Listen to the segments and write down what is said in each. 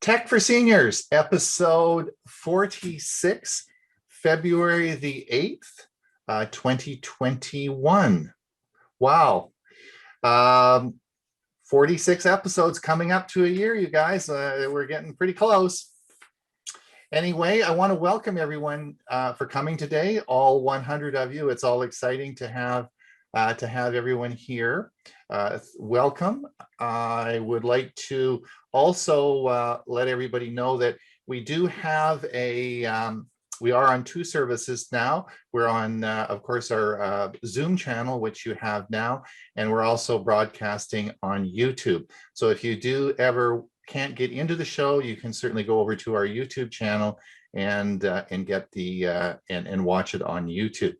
Tech for Seniors, episode 46, February the 8th, 2021. Wow. 46 episodes coming up to a year, you guys. We're getting pretty close. Anyway, I want to welcome everyone for coming today, all 100 of you. It's all exciting to have everyone here. Welcome. I would like to also let everybody know that we do have we are on two services now. We're on, of course, our Zoom channel, which you have now, and we're also broadcasting on YouTube. So if you do ever can't get into the show, you can certainly go over to our YouTube channel and get the and watch it on YouTube.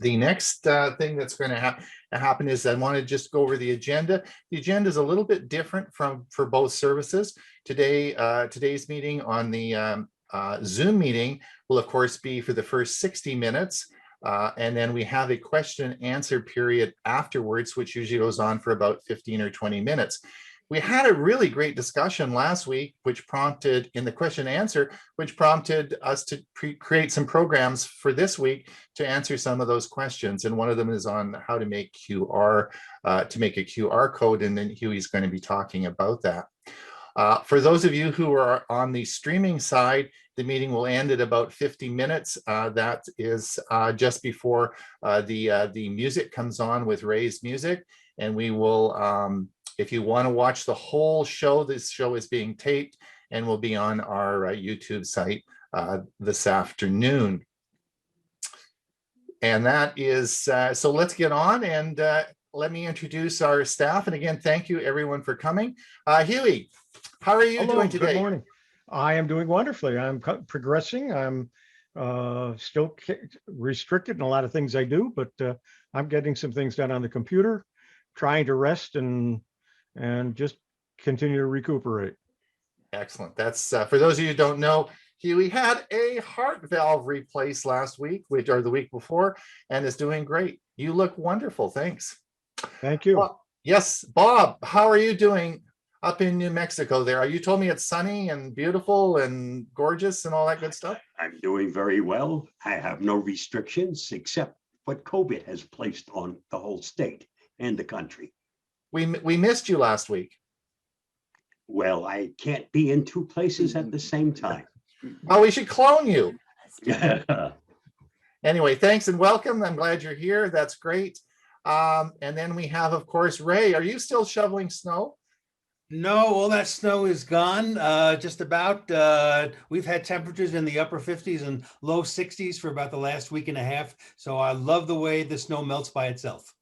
The next thing that's going to happen is I want to just go over the agenda. The agenda is a little bit different for both services. Today's meeting on the Zoom meeting will, of course, be for the first 60 minutes. And then we have a question and answer period afterwards, which usually goes on for about 15 or 20 minutes. We had a really great discussion last week, which prompted in the question and answer, which prompted us to create some programs for this week to answer some of those questions. And one of them is on how to make a QR code, and then Huey's going to be talking about that. For those of you who are on the streaming side, the meeting will end at about 50 minutes. That is just before the music comes on with Ray's music, and we will. If you want to watch the whole show, this show is being taped and will be on our YouTube site this afternoon. And that is, so let's get on and let me introduce our staff. And again, thank you everyone for coming. Huey, how are you doing today? Good morning. I am doing wonderfully. I'm progressing. I'm still restricted in a lot of things I do, but I'm getting some things done on the computer, trying to rest and just continue to recuperate. Excellent. That's for those of you who don't know, Huey had a heart valve replaced last week, or the week before, and is doing great. You look wonderful. Thanks. Thank you. Yes, Bob, how are you doing up in New Mexico there? You told me it's sunny and beautiful and gorgeous and all that good stuff. I'm doing very well. I have no restrictions except what COVID has placed on the whole state and the country. We missed you last week. Well, I can't be in two places at the same time. Well, we should clone you. Anyway, thanks and welcome. I'm glad you're here. That's great. And then we have, of course, Ray. Are you still shoveling snow? No, all that snow is gone. Just about. We've had temperatures in the upper 50s and low 60s for about the last week and a half. So I love the way the snow melts by itself.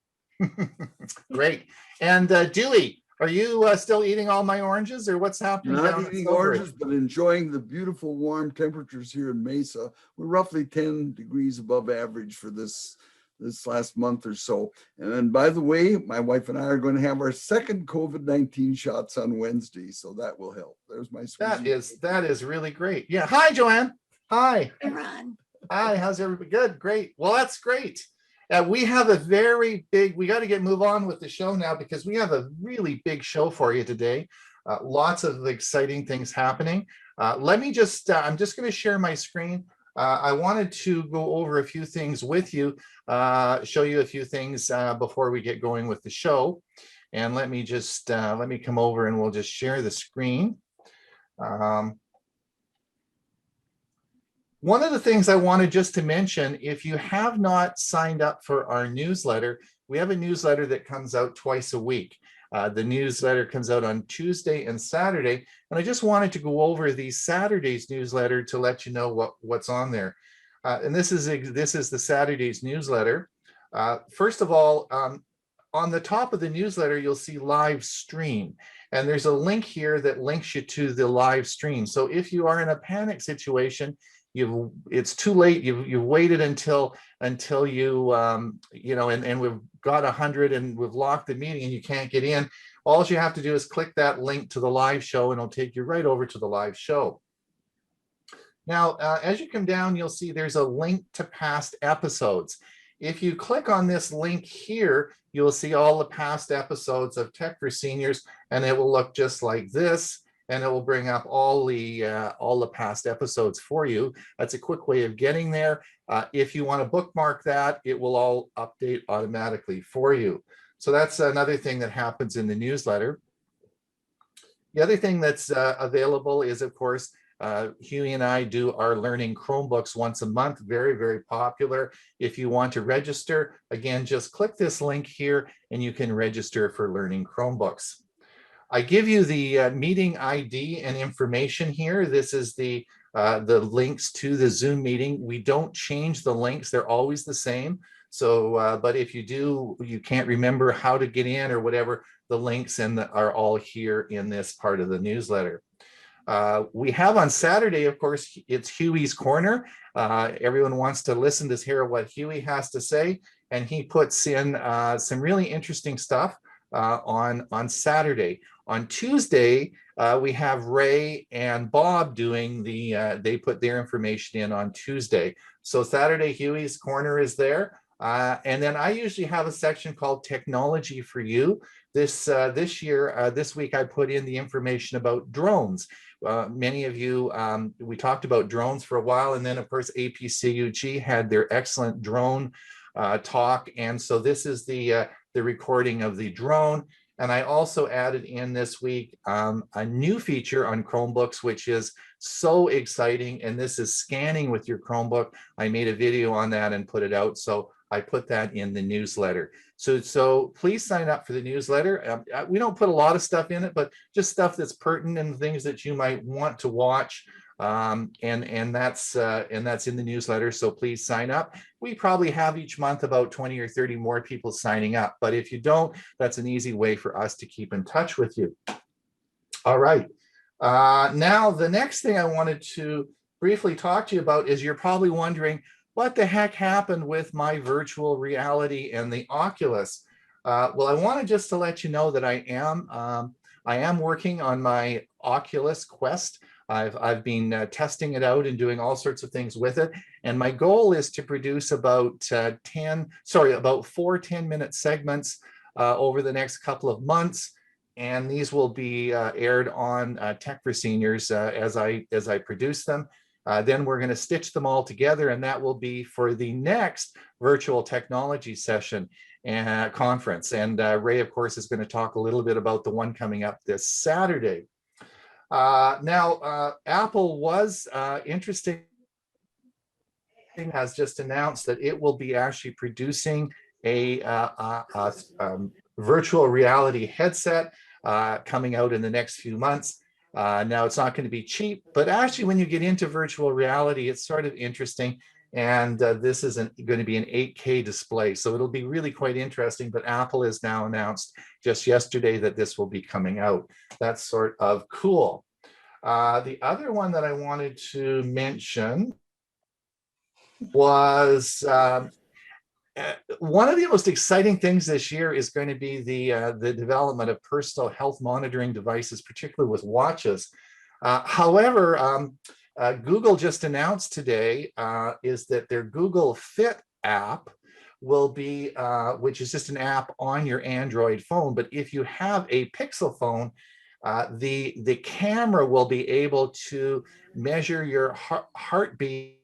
Great. And Dewey, are you still eating all my oranges, or what's happening? Not eating oranges, but enjoying the beautiful warm temperatures here in Mesa. We're roughly 10 degrees above average for this last month or so. And then, by the way, my wife and I are going to have our second COVID-19 shots on Wednesday, so that will help. There's my sweetie. That is really great. Yeah. Hi, Joanne. Hi. Hey, Ron. Hi. How's everybody? Good. Great. Well, that's great. We have a very big, we got to move on with the show now because we have a really big show for you today. Lots of exciting things happening. Let me just, I'm just going to share my screen. I wanted to go over a few things with you, show you a few things before we get going with the show. And let me just, let me come over and we'll just share the screen. One of the things I wanted just to mention, if you have not signed up for our newsletter, we have a newsletter that comes out twice a week. The newsletter comes out on Tuesday and Saturday, and I just wanted to go over the Saturday's newsletter to let you know what's on there. And this is the Saturday's newsletter. First of all, on the top of the newsletter, you'll see live stream, and there's a link here that links you to the live stream. So if you are in a panic situation, it's too late. You've waited until you and we've got 100 and we've locked the meeting and you can't get in. All you have to do is click that link to the live show and it'll take you right over to the live show. Now, as you come down, you'll see there's a link to past episodes. If you click on this link here, you'll see all the past episodes of Tech for Seniors, and it will look just like this. and it will bring up all the past episodes for you. That's a quick way of getting there. If you want to bookmark that, it will all update automatically for you. So that's another thing that happens in the newsletter. The other thing that's available is, of course, Huey and I do our Learning Chromebooks once a month, very, very popular. If you want to register, again, just click this link here and you can register for Learning Chromebooks. I give you the meeting ID and information here. This is the links to the Zoom meeting. We don't change the links, they're always the same. So, but if you can't remember how to get in or whatever, the links are all here in this part of the newsletter. We have on Saturday, of course, it's Huey's Corner. Everyone wants to listen to hear what Huey has to say, and he puts in some really interesting stuff on Saturday. On Tuesday, we have Ray and Bob doing they put their information in on Tuesday. So Saturday, Huey's Corner is there. And then I usually have a section called Technology for You. This week, I put in the information about drones. Many of you, we talked about drones for a while, and then of course APCUG had their excellent drone talk, and so this is the recording of the drone. And I also added in this week a new feature on Chromebooks, which is so exciting, and this is scanning with your Chromebook. I made a video on that and put it out, so I put that in the newsletter. So please sign up for the newsletter. We don't put a lot of stuff in it, but just stuff that's pertinent and things that you might want to watch. And that's in the newsletter. So please sign up. We probably have each month about 20 or 30 more people signing up. But if you don't, that's an easy way for us to keep in touch with you. All right. Now, the next thing I wanted to briefly talk to you about is you're probably wondering, what the heck happened with my virtual reality and the Oculus? Well, I wanted just to let you know that I am working on my Oculus Quest. I've been testing it out and doing all sorts of things with it. And my goal is to produce about 4 10-minute segments over the next couple of months. And these will be aired on Tech for Seniors as I produce them. Then we're going to stitch them all together, and that will be for the next virtual technology session and conference. And Ray, of course, is going to talk a little bit about the one coming up this Saturday. Now, Apple was interesting, has just announced that it will be actually producing a virtual reality headset coming out in the next few months. Now, it's not going to be cheap, but actually when you get into virtual reality, it's sort of interesting. And this is going to be an 8K display. So it'll be really quite interesting. But Apple has now announced just yesterday that this will be coming out. That's sort of cool. The other one that I wanted to mention was one of the most exciting things this year is going to be the development of personal health monitoring devices, particularly with watches. However, Google just announced today is that their Google Fit app will be, which is just an app on your Android phone. But if you have a Pixel phone, the camera will be able to measure your heartbeat,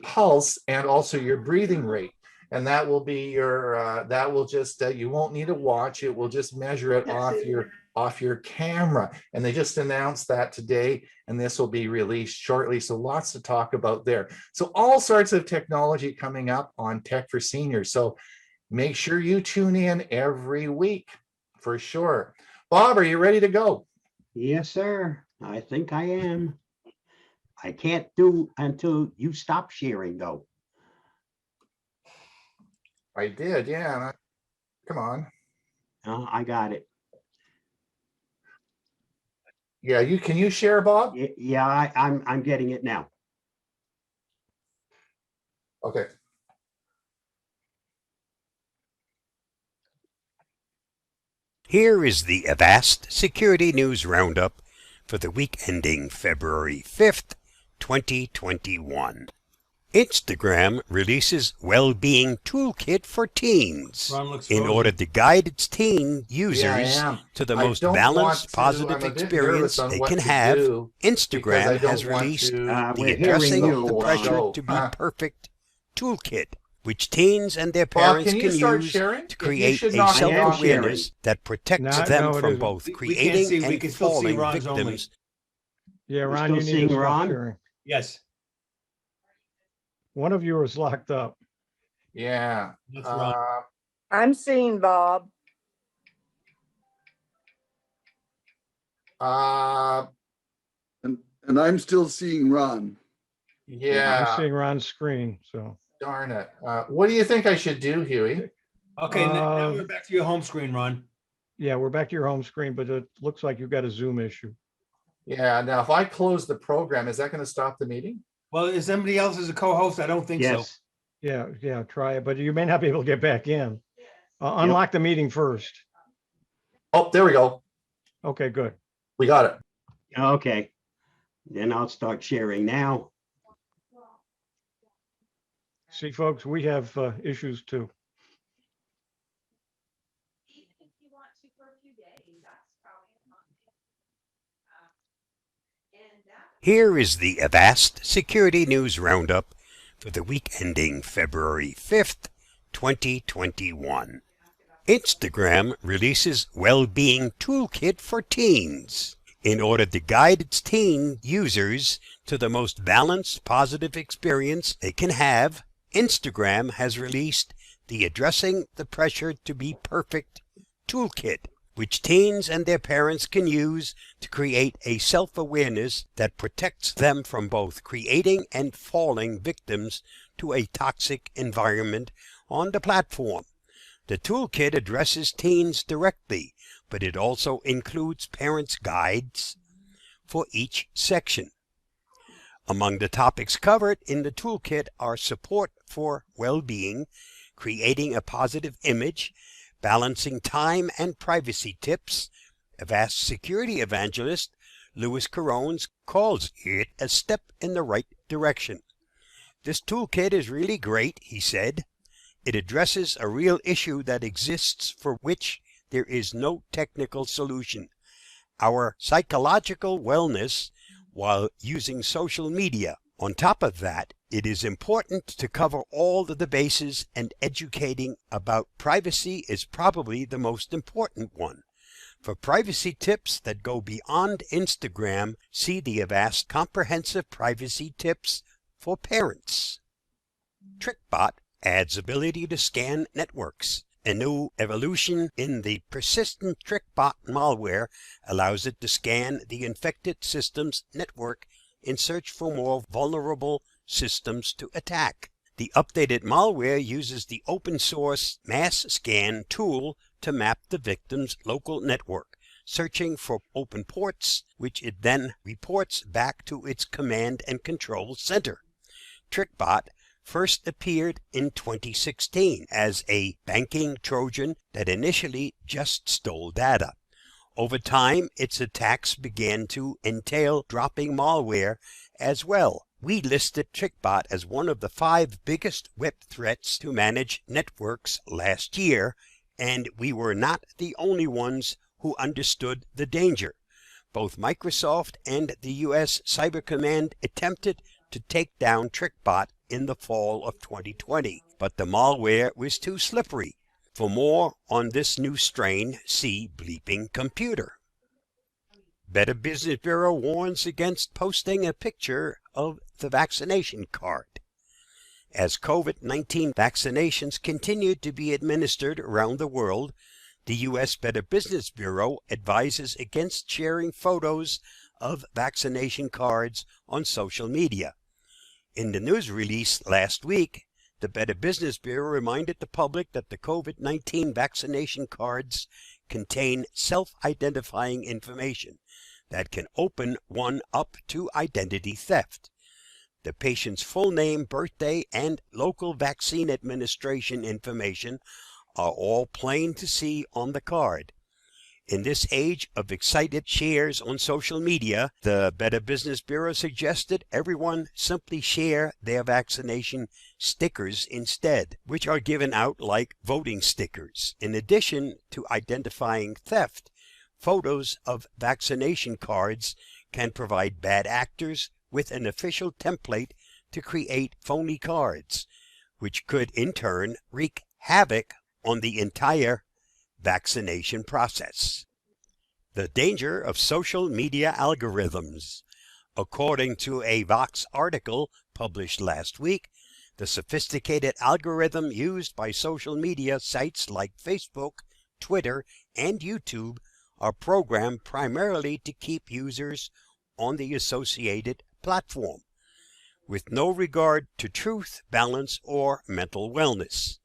pulse, and also your breathing rate. And that will be your, that will just, you won't need a watch. It will just measure it off your camera. And they just announced that today, and this will be released shortly. So lots to talk about there. So all sorts of technology coming up on Tech for Seniors. So make sure you tune in every week for sure. Bob, are you ready to go? Yes, sir. I think I am. I can't do until you stop sharing, though. I did, yeah. Come on. I got it. Yeah, can you share, Bob? Yeah, I'm getting it now. Okay. Here is the Avast Security News Roundup for the week ending February 5th, 2021. Instagram releases well-being toolkit for teens Ron looks in frozen. order to guide its teen Yeah, I users am. to the I most don't balanced, want to- positive I'm a bit experience nervous on they what can to have. do because I Instagram don't has want released to the we're Addressing hearing the you, Pressure show. to Be Perfect toolkit, which teens and their Bob, parents can you can start use sharing? to You create should a knock it off. self-awareness that protects them No, it from isn't. both We can't creating see. We and can still see falling Ron's only. victims. Yeah, We're Ron, still you need to seeing stop Ron? sharing. Yes, One of you is locked up. Yeah. that's Ron. I'm seeing Bob. Uh, And I'm still seeing Ron. I'm yeah, seeing Ron's screen, so. darn it. What do you think I should do, Huey? Okay, now Uh, we're back to your home screen, Ron. Yeah, we're back to your home screen, but it looks like you've got a Zoom issue. Yeah, now if I close the program, is that going to stop the meeting? Well, is somebody else as a co-host? I don't think so. Yes. Yeah, try it, but you may not be able to get back in. Unlock the meeting first. Oh, there we go. Okay, good. We got it. Okay. Then I'll start sharing now. See, folks, we have issues too. Even if you want to for a few days, that's probably a month. And that Here is the Avast Security News Roundup for the week ending February 5th, 2021. Instagram releases Well-Being Toolkit for Teens in order to guide its teen users to the most balanced, positive experience they can have. Instagram has released the Addressing the Pressure to Be Perfect toolkit, which teens and their parents can use to create a self-awareness that protects them from both creating and falling victims to a toxic environment on the platform. The toolkit addresses teens directly, but it also includes parents' guides for each section. Among the topics covered in the toolkit are support for well-being, creating a positive image, balancing time and privacy tips. Avast security evangelist Louis Carones calls it a step in the right direction. This toolkit is really great, he said. It addresses a real issue that exists for which there is no technical solution: our psychological wellness while using social media. On top of that, it is important to cover all of the bases, and educating about privacy is probably the most important one. For privacy tips that go beyond Instagram, see the Avast Comprehensive Privacy Tips for Parents. TrickBot adds ability to scan networks. A new evolution in the persistent TrickBot malware allows it to scan the infected system's network in search for more vulnerable systems to attack. The updated malware uses the open source mass scan tool to map the victim's local network, searching for open ports, which it then reports back to its command and control center. TrickBot first appeared in 2016 as a banking Trojan that initially just stole data. Over time, its attacks began to entail dropping malware as well. We listed TrickBot as one of the 5 biggest web threats to manage networks last year, and we were not the only ones who understood the danger. Both Microsoft and the U.S. Cyber Command attempted to take down TrickBot in the fall of 2020, but the malware was too slippery. For more on this new strain, see Bleeping Computer. Better Business Bureau warns against posting a picture of the vaccination card. As COVID-19 vaccinations continue to be administered around the world, the U.S. Better Business Bureau advises against sharing photos of vaccination cards on social media. In the news release last week, the Better Business Bureau reminded the public that the COVID-19 vaccination cards contain self-identifying information that can open one up to identity theft. The patient's full name, birthday, and local vaccine administration information are all plain to see on the card. In this age of excited shares on social media, the Better Business Bureau suggested everyone simply share their vaccination stickers instead, which are given out like voting stickers. In addition to identifying theft, photos of vaccination cards can provide bad actors with an official template to create phony cards, which could in turn wreak havoc on the entire vaccination process. The danger of social media algorithms. According to a Vox article published last week, the sophisticated algorithm used by social media sites like Facebook, Twitter, and YouTube are programmed primarily to keep users on the associated platform, with no regard to truth, balance, or mental wellness.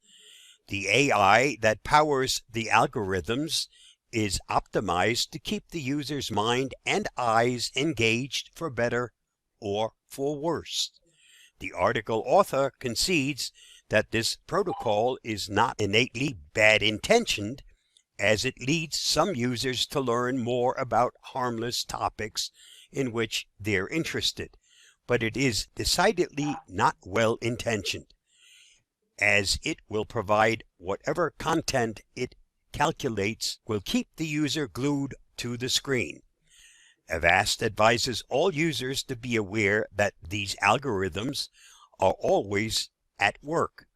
The AI that powers the algorithms is optimized to keep the user's mind and eyes engaged for better or for worse. The article author concedes that this protocol is not innately bad-intentioned, as it leads some users to learn more about harmless topics in which they're interested, but it is decidedly not well-intentioned, as it will provide whatever content it calculates will keep the user glued to the screen. Avast advises all users to be aware that these algorithms are always at work,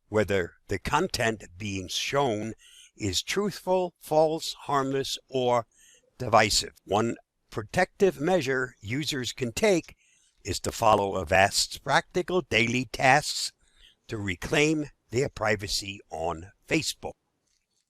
whether the content being shown is truthful, false, harmless, or divisive. One protective measure users can take is to follow Avast's practical daily tasks to reclaim their privacy on Facebook.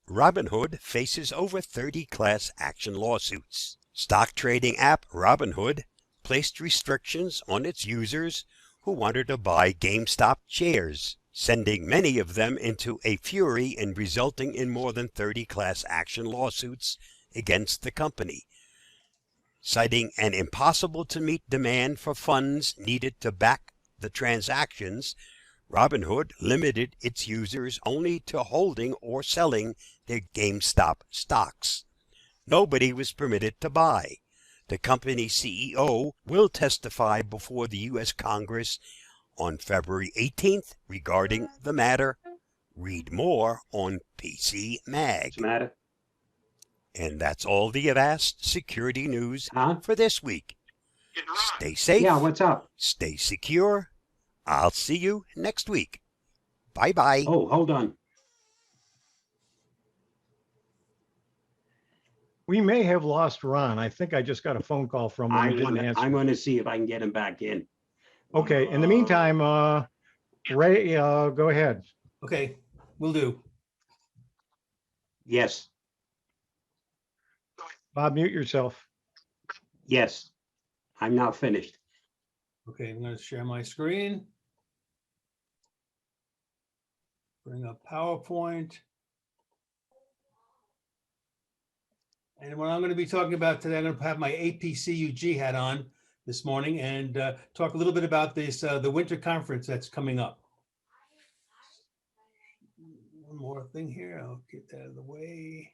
Robinhood faces over 30 class action lawsuits. Stock trading app Robinhood placed restrictions on its users who wanted to buy GameStop shares, sending many of them into a fury and resulting in more than 30 class action lawsuits against the company. Citing an impossible-to-meet demand for funds needed to back the transactions, Robinhood limited its users only to holding or selling their GameStop stocks. Nobody was permitted to buy. The company's CEO will testify before the U.S. Congress on February 18th regarding the matter. Read more on PC Mag. What's the matter? And that's all the Avast security news Huh? for this week. Stay safe. Yeah, what's up? Stay secure. I'll see you next week. Bye-bye. Oh, hold on. We may have lost Ron. I think I just got a phone call from him. He didn't answer. I'm gonna see if I can get him back in. Okay, in the meantime, Ray, go ahead. Okay, will do. Yes, Bob, mute yourself. yes. I'm now finished. Okay, I'm going to share my screen. Bring up PowerPoint. And what I'm going to be talking about today, I'm going to have my APCUG hat on this morning and talk a little bit about this, the winter conference that's coming up. One more thing here, I'll get that out of the way.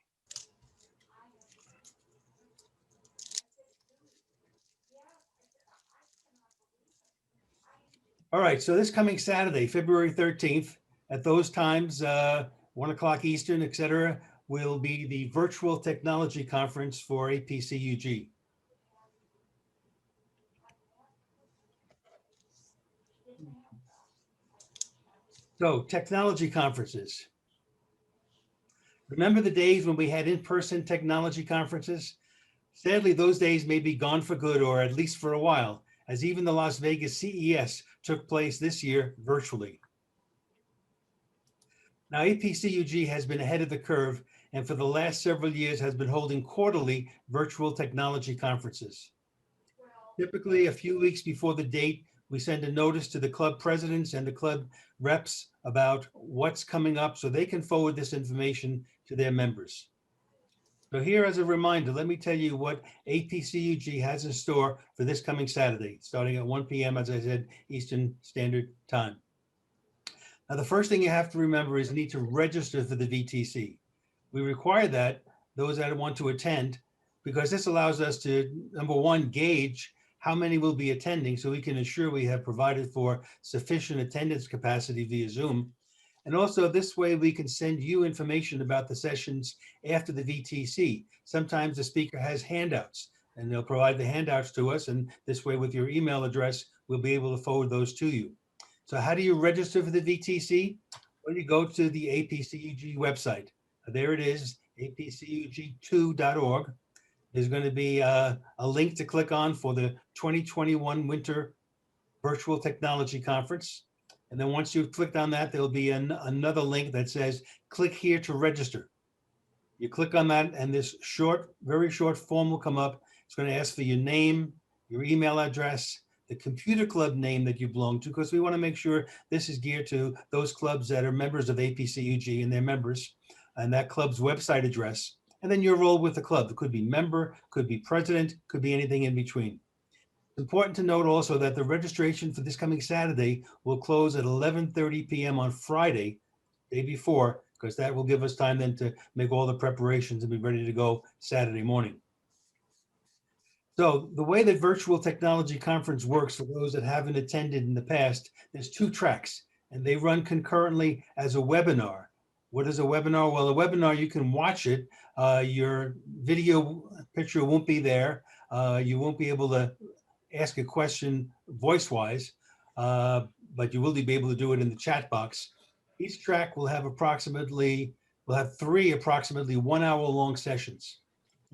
All right, so this coming Saturday, February 13th, at those times, 1 o'clock Eastern, et cetera, will be the virtual technology conference for APCUG. So, technology conferences. Remember the days when we had in-person technology conferences? Sadly, those days may be gone for good, or at least for a while, as even the Las Vegas CES took place this year virtually. Now, APCUG has been ahead of the curve and for the last several years has been holding quarterly virtual technology conferences. Typically, a few weeks before the date, we send a notice to the club presidents and the club reps about what's coming up so they can forward this information to their members. So here as a reminder, let me tell you what APCUG has in store for this coming Saturday, starting at 1 p.m., as I said, Eastern Standard Time. Now, the first thing you have to remember is you need to register for the VTC. We require that those that want to attend, because this allows us to, number one, gauge how many will be attending so we can ensure we have provided for sufficient attendance capacity via Zoom. And also this way we can send you information about the sessions after the VTC. Sometimes the speaker has handouts and they'll provide the handouts to us. And this way with your email address, we'll be able to forward those to you. So how do you register for the VTC? Well, you go to the APCUG website. There it is, apcug2.org. There's going to be a link to click on for the 2021 Winter Virtual Technology Conference. And then once you've clicked on that, there'll be another link that says, click here to register. You click on that and this short, very short form will come up. It's going to ask for your name, your email address, the computer club name that you belong to, because we want to make sure this is geared to those clubs that are members of APCUG and their members, and that club's website address. And then your role with the club. It could be member, could be president, could be anything in between. It's important to note also that the registration for this coming Saturday will close at 11:30 p.m. on Friday, day before, because that will give us time then to make all the preparations and be ready to go Saturday morning. So the way that Virtual Technology Conference works, for those that haven't attended in the past, there's 2 tracks and they run concurrently as a webinar. What is a webinar? Well, a webinar, you can watch it. Your video picture won't be there. You won't be able to ask a question voice-wise, but you will be able to do it in the chat box. Each track will have 3 approximately 1 hour long sessions.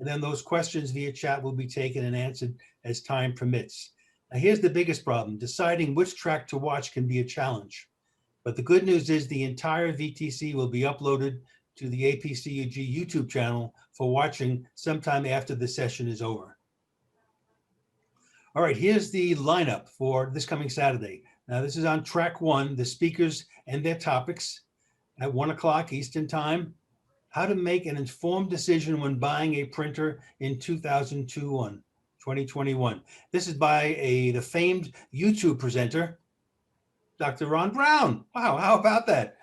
And then those questions via chat will be taken and answered as time permits. Now here's the biggest problem. Deciding which track to watch can be a challenge. But the good news is the entire VTC will be uploaded to the APCUG YouTube channel for watching sometime after the session is over. All right, here's the lineup for this coming Saturday. Now this is on track 1, the speakers and their topics at 1 o'clock Eastern time. How to make an informed decision when buying a printer in 2021. This is by the famed YouTube presenter, Dr. Ron Brown. Wow, how about that?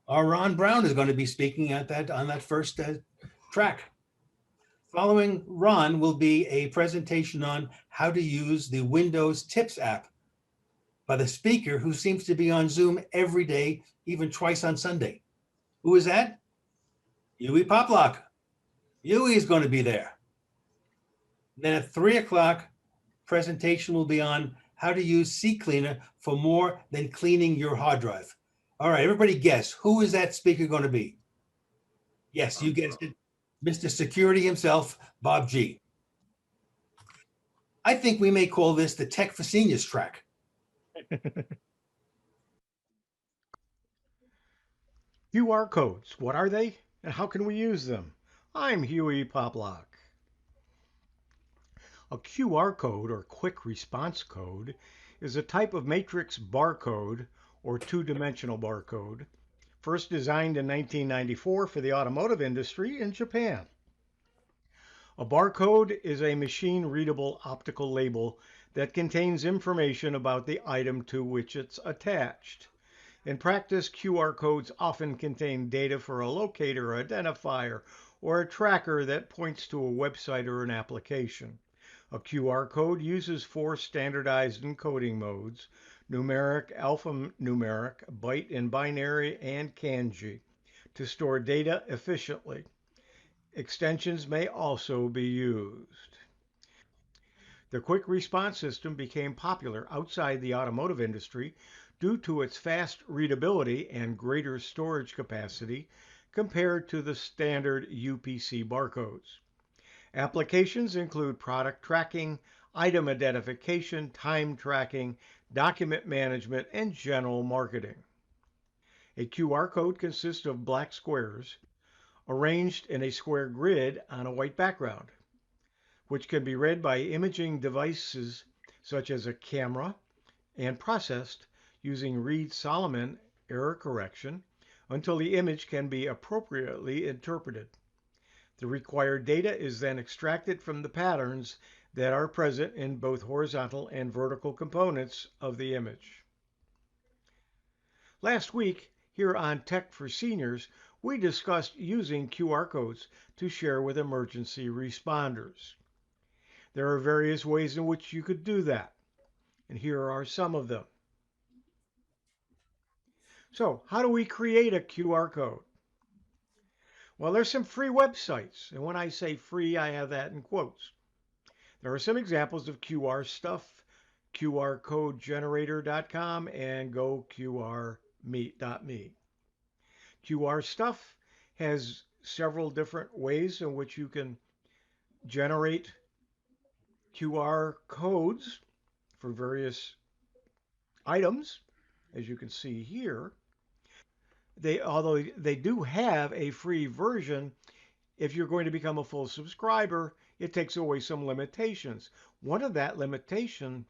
Our Ron Brown is going to be speaking at on that first track. Following Ron will be a presentation on how to use the Windows Tips app by the speaker who seems to be on Zoom every day, even twice on Sunday. Who is that? Huey Poplock. Huey is going to be there. Then at 3 o'clock, presentation will be on how to use CCleaner for more than cleaning your hard drive. All right, everybody guess, who is that speaker going to be? Yes, you guessed it. Mr. Security himself, Bob G. I think we may call this the Tech for Seniors track. QR codes, what are they and how can we use them? I'm Huey Poplock. A QR code, or quick response code, is a type of matrix barcode or two-dimensional barcode, first designed in 1994 for the automotive industry in Japan. A barcode is a machine-readable optical label that contains information about the item to which it's attached. In practice, QR codes often contain data for a locator, identifier, or a tracker that points to a website or an application. A QR code uses 4 standardized encoding modes: numeric, alphanumeric, byte and binary, and kanji, to store data efficiently. Extensions may also be used. The quick response system became popular outside the automotive industry due to its fast readability and greater storage capacity compared to the standard UPC barcodes. Applications include product tracking, item identification, time tracking, document management, and general marketing. A QR code consists of black squares arranged in a square grid on a white background, which can be read by imaging devices such as a camera and processed using Reed-Solomon error correction until the image can be appropriately interpreted. The required data is then extracted from the patterns that are present in both horizontal and vertical components of the image. Last week, here on Tech for Seniors, we discussed using QR codes to share with emergency responders. There are various ways in which you could do that, and here are some of them. So, how do we create a QR code? Well, there's some free websites, and when I say free, I have that in quotes. There are some examples of QR stuff, qrcodegenerator.com and goqr.me. QR stuff has several different ways in which you can generate QR codes for various items, as you can see here. Although they do have a free version, if you're going to become a full subscriber, it takes away some limitations. One of that limitation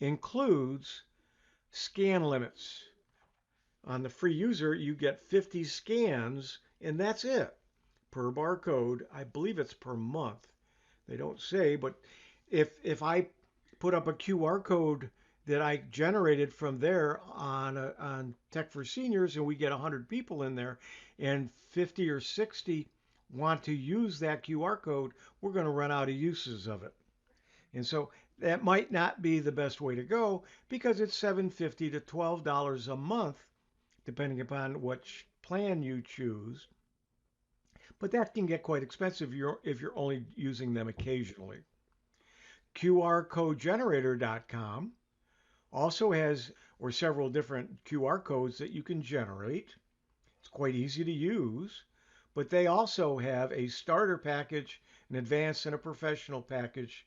includes scan limits. On the free user, you get 50 scans, and that's it per barcode. I believe it's per month. They don't say, but if I put up a QR code that I generated from there on Tech for Seniors, and we get 100 people in there, and 50 or 60 want to use that QR code, we're going to run out of uses of it. And so that might not be the best way to go because it's $7.50 to $12 a month, depending upon which plan you choose. But that can get quite expensive if you're only using them occasionally. qrcodegenerator.com also has several different QR codes that you can generate. It's quite easy to use, but they also have a starter package, an advanced, and a professional package.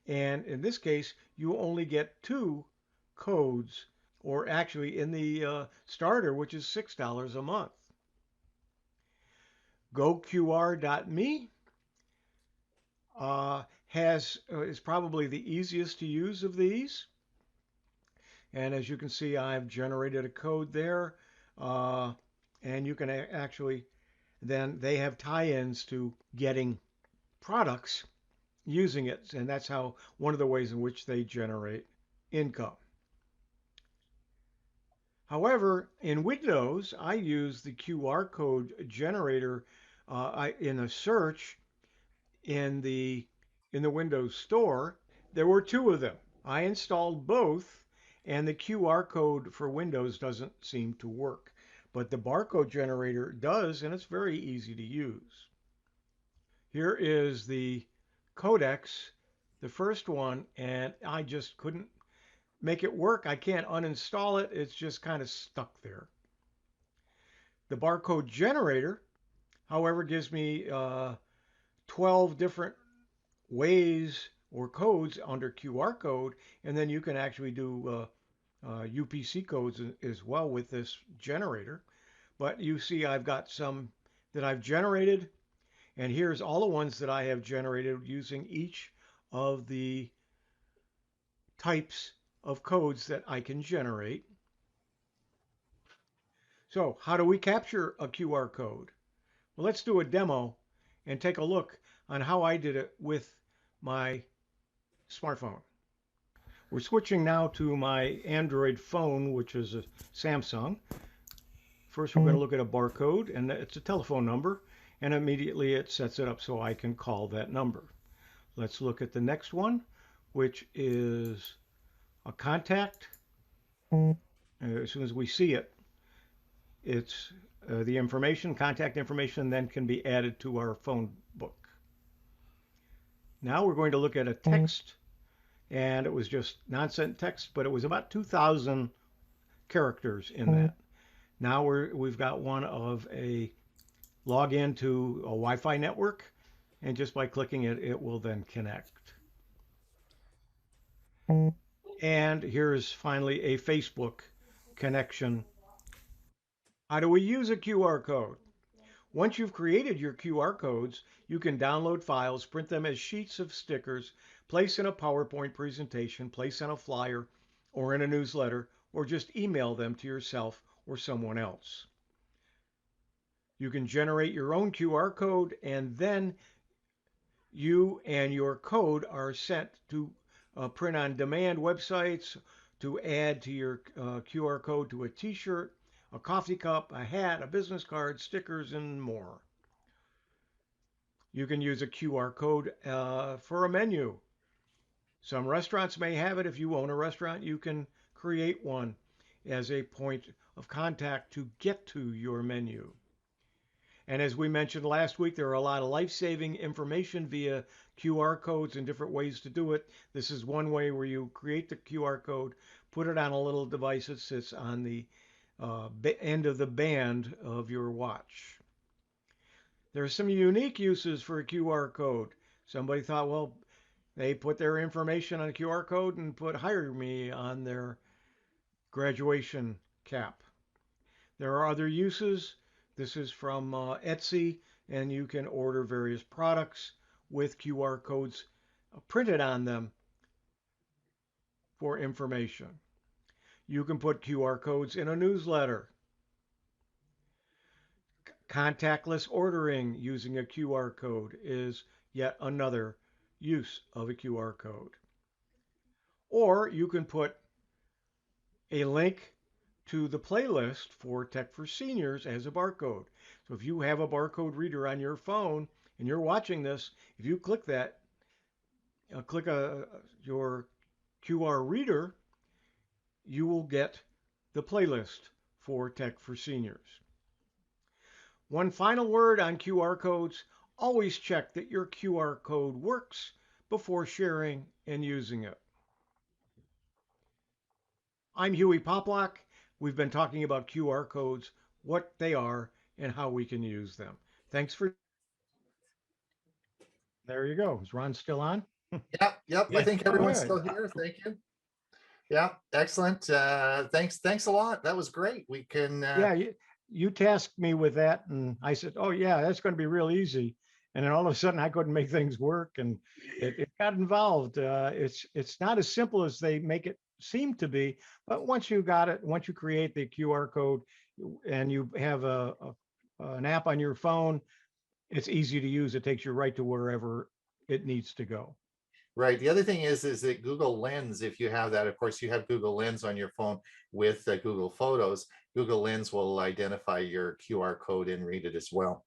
And in this case, you only get 2 codes, or actually in the starter, which is $6 a month. GoQR.me is probably the easiest to use of these. And as you can see, I've generated a code there. And you can actually, then they have tie-ins to getting products using it. And that's how one of the ways in which they generate income. However, in Windows, I use the QR code generator in a search in the Windows Store. There were 2 of them. I installed both, and the QR code for Windows doesn't seem to work. But the barcode generator does, and it's very easy to use. Here is the codex, the first one, and I just couldn't make it work. I can't uninstall it. It's just kind of stuck there. The barcode generator, however, gives me 12 different ways or codes under QR code, and then you can actually do UPC codes as well with this generator. But you see I've got some that I've generated, and here's all the ones that I have generated using each of the types of codes that I can generate. So how do we capture a QR code? Well, let's do a demo and take a look on how I did it with my smartphone. We're switching now to my Android phone, which is a Samsung. First, we're going to look at a barcode, and it's a telephone number, and immediately it sets it up so I can call that number. Let's look at the next one, which is a contact. As soon as we see it, it's the information, contact information, then can be added to our phone book. Now we're going to look at a text, and it was just nonsense text, but it was about 2,000 characters in that. Now we've got one of a login to a Wi-Fi network, and just by clicking it, it will then connect. And here's finally a Facebook connection. How do we use a QR code? Once you've created your QR codes, you can download files, print them as sheets of stickers, place in a PowerPoint presentation, place on a flyer, or in a newsletter, or just email them to yourself or someone else. You can generate your own QR code, and then you and your code are sent to print-on-demand websites, to add to your QR code to a t-shirt, a coffee cup, a hat, a business card, stickers, and more. You can use a QR code for a menu. Some restaurants may have it. If you own a restaurant, you can create one as a point of contact to get to your menu. And as we mentioned last week, there are a lot of life-saving information via QR codes and different ways to do it. This is one way where you create the QR code, put it on a little device that sits on the end of the band of your watch. There are some unique uses for a QR code. Somebody thought, well, they put their information on a QR code and put "Hire Me" on their graduation cap. There are other uses. This is from Etsy, and you can order various products with QR codes printed on them for information. You can put QR codes in a newsletter. Contactless ordering using a QR code is yet another use of a QR code. Or you can put a link to the playlist for Tech for Seniors as a barcode. So if you have a barcode reader on your phone and you're watching this, if you click that, your QR reader, you will get the playlist for Tech for Seniors. One final word on QR codes: always check that your QR code works before sharing and using it. I'm Huey Poplock. We've been talking about QR codes, what they are, and how we can use them. Thanks for. There you go. Is Ron still on? Yep. I Yeah. think everyone's All still here. Thank you. Yeah, excellent. Thanks a lot. That was great. We can. Yeah, you tasked me with that, and I said, "Oh yeah, that's going to be real easy." And then all of a sudden, I couldn't make things work, and it got involved. It's not as simple as they make it seem to be, but once you got it, once you create the QR code, and you have an app on your phone, it's easy to use. It takes you right to wherever it needs to go. Right. The other thing is that Google Lens, if you have that, of course, you have Google Lens on your phone with Google Photos. Google Lens will identify your QR code and read it as well.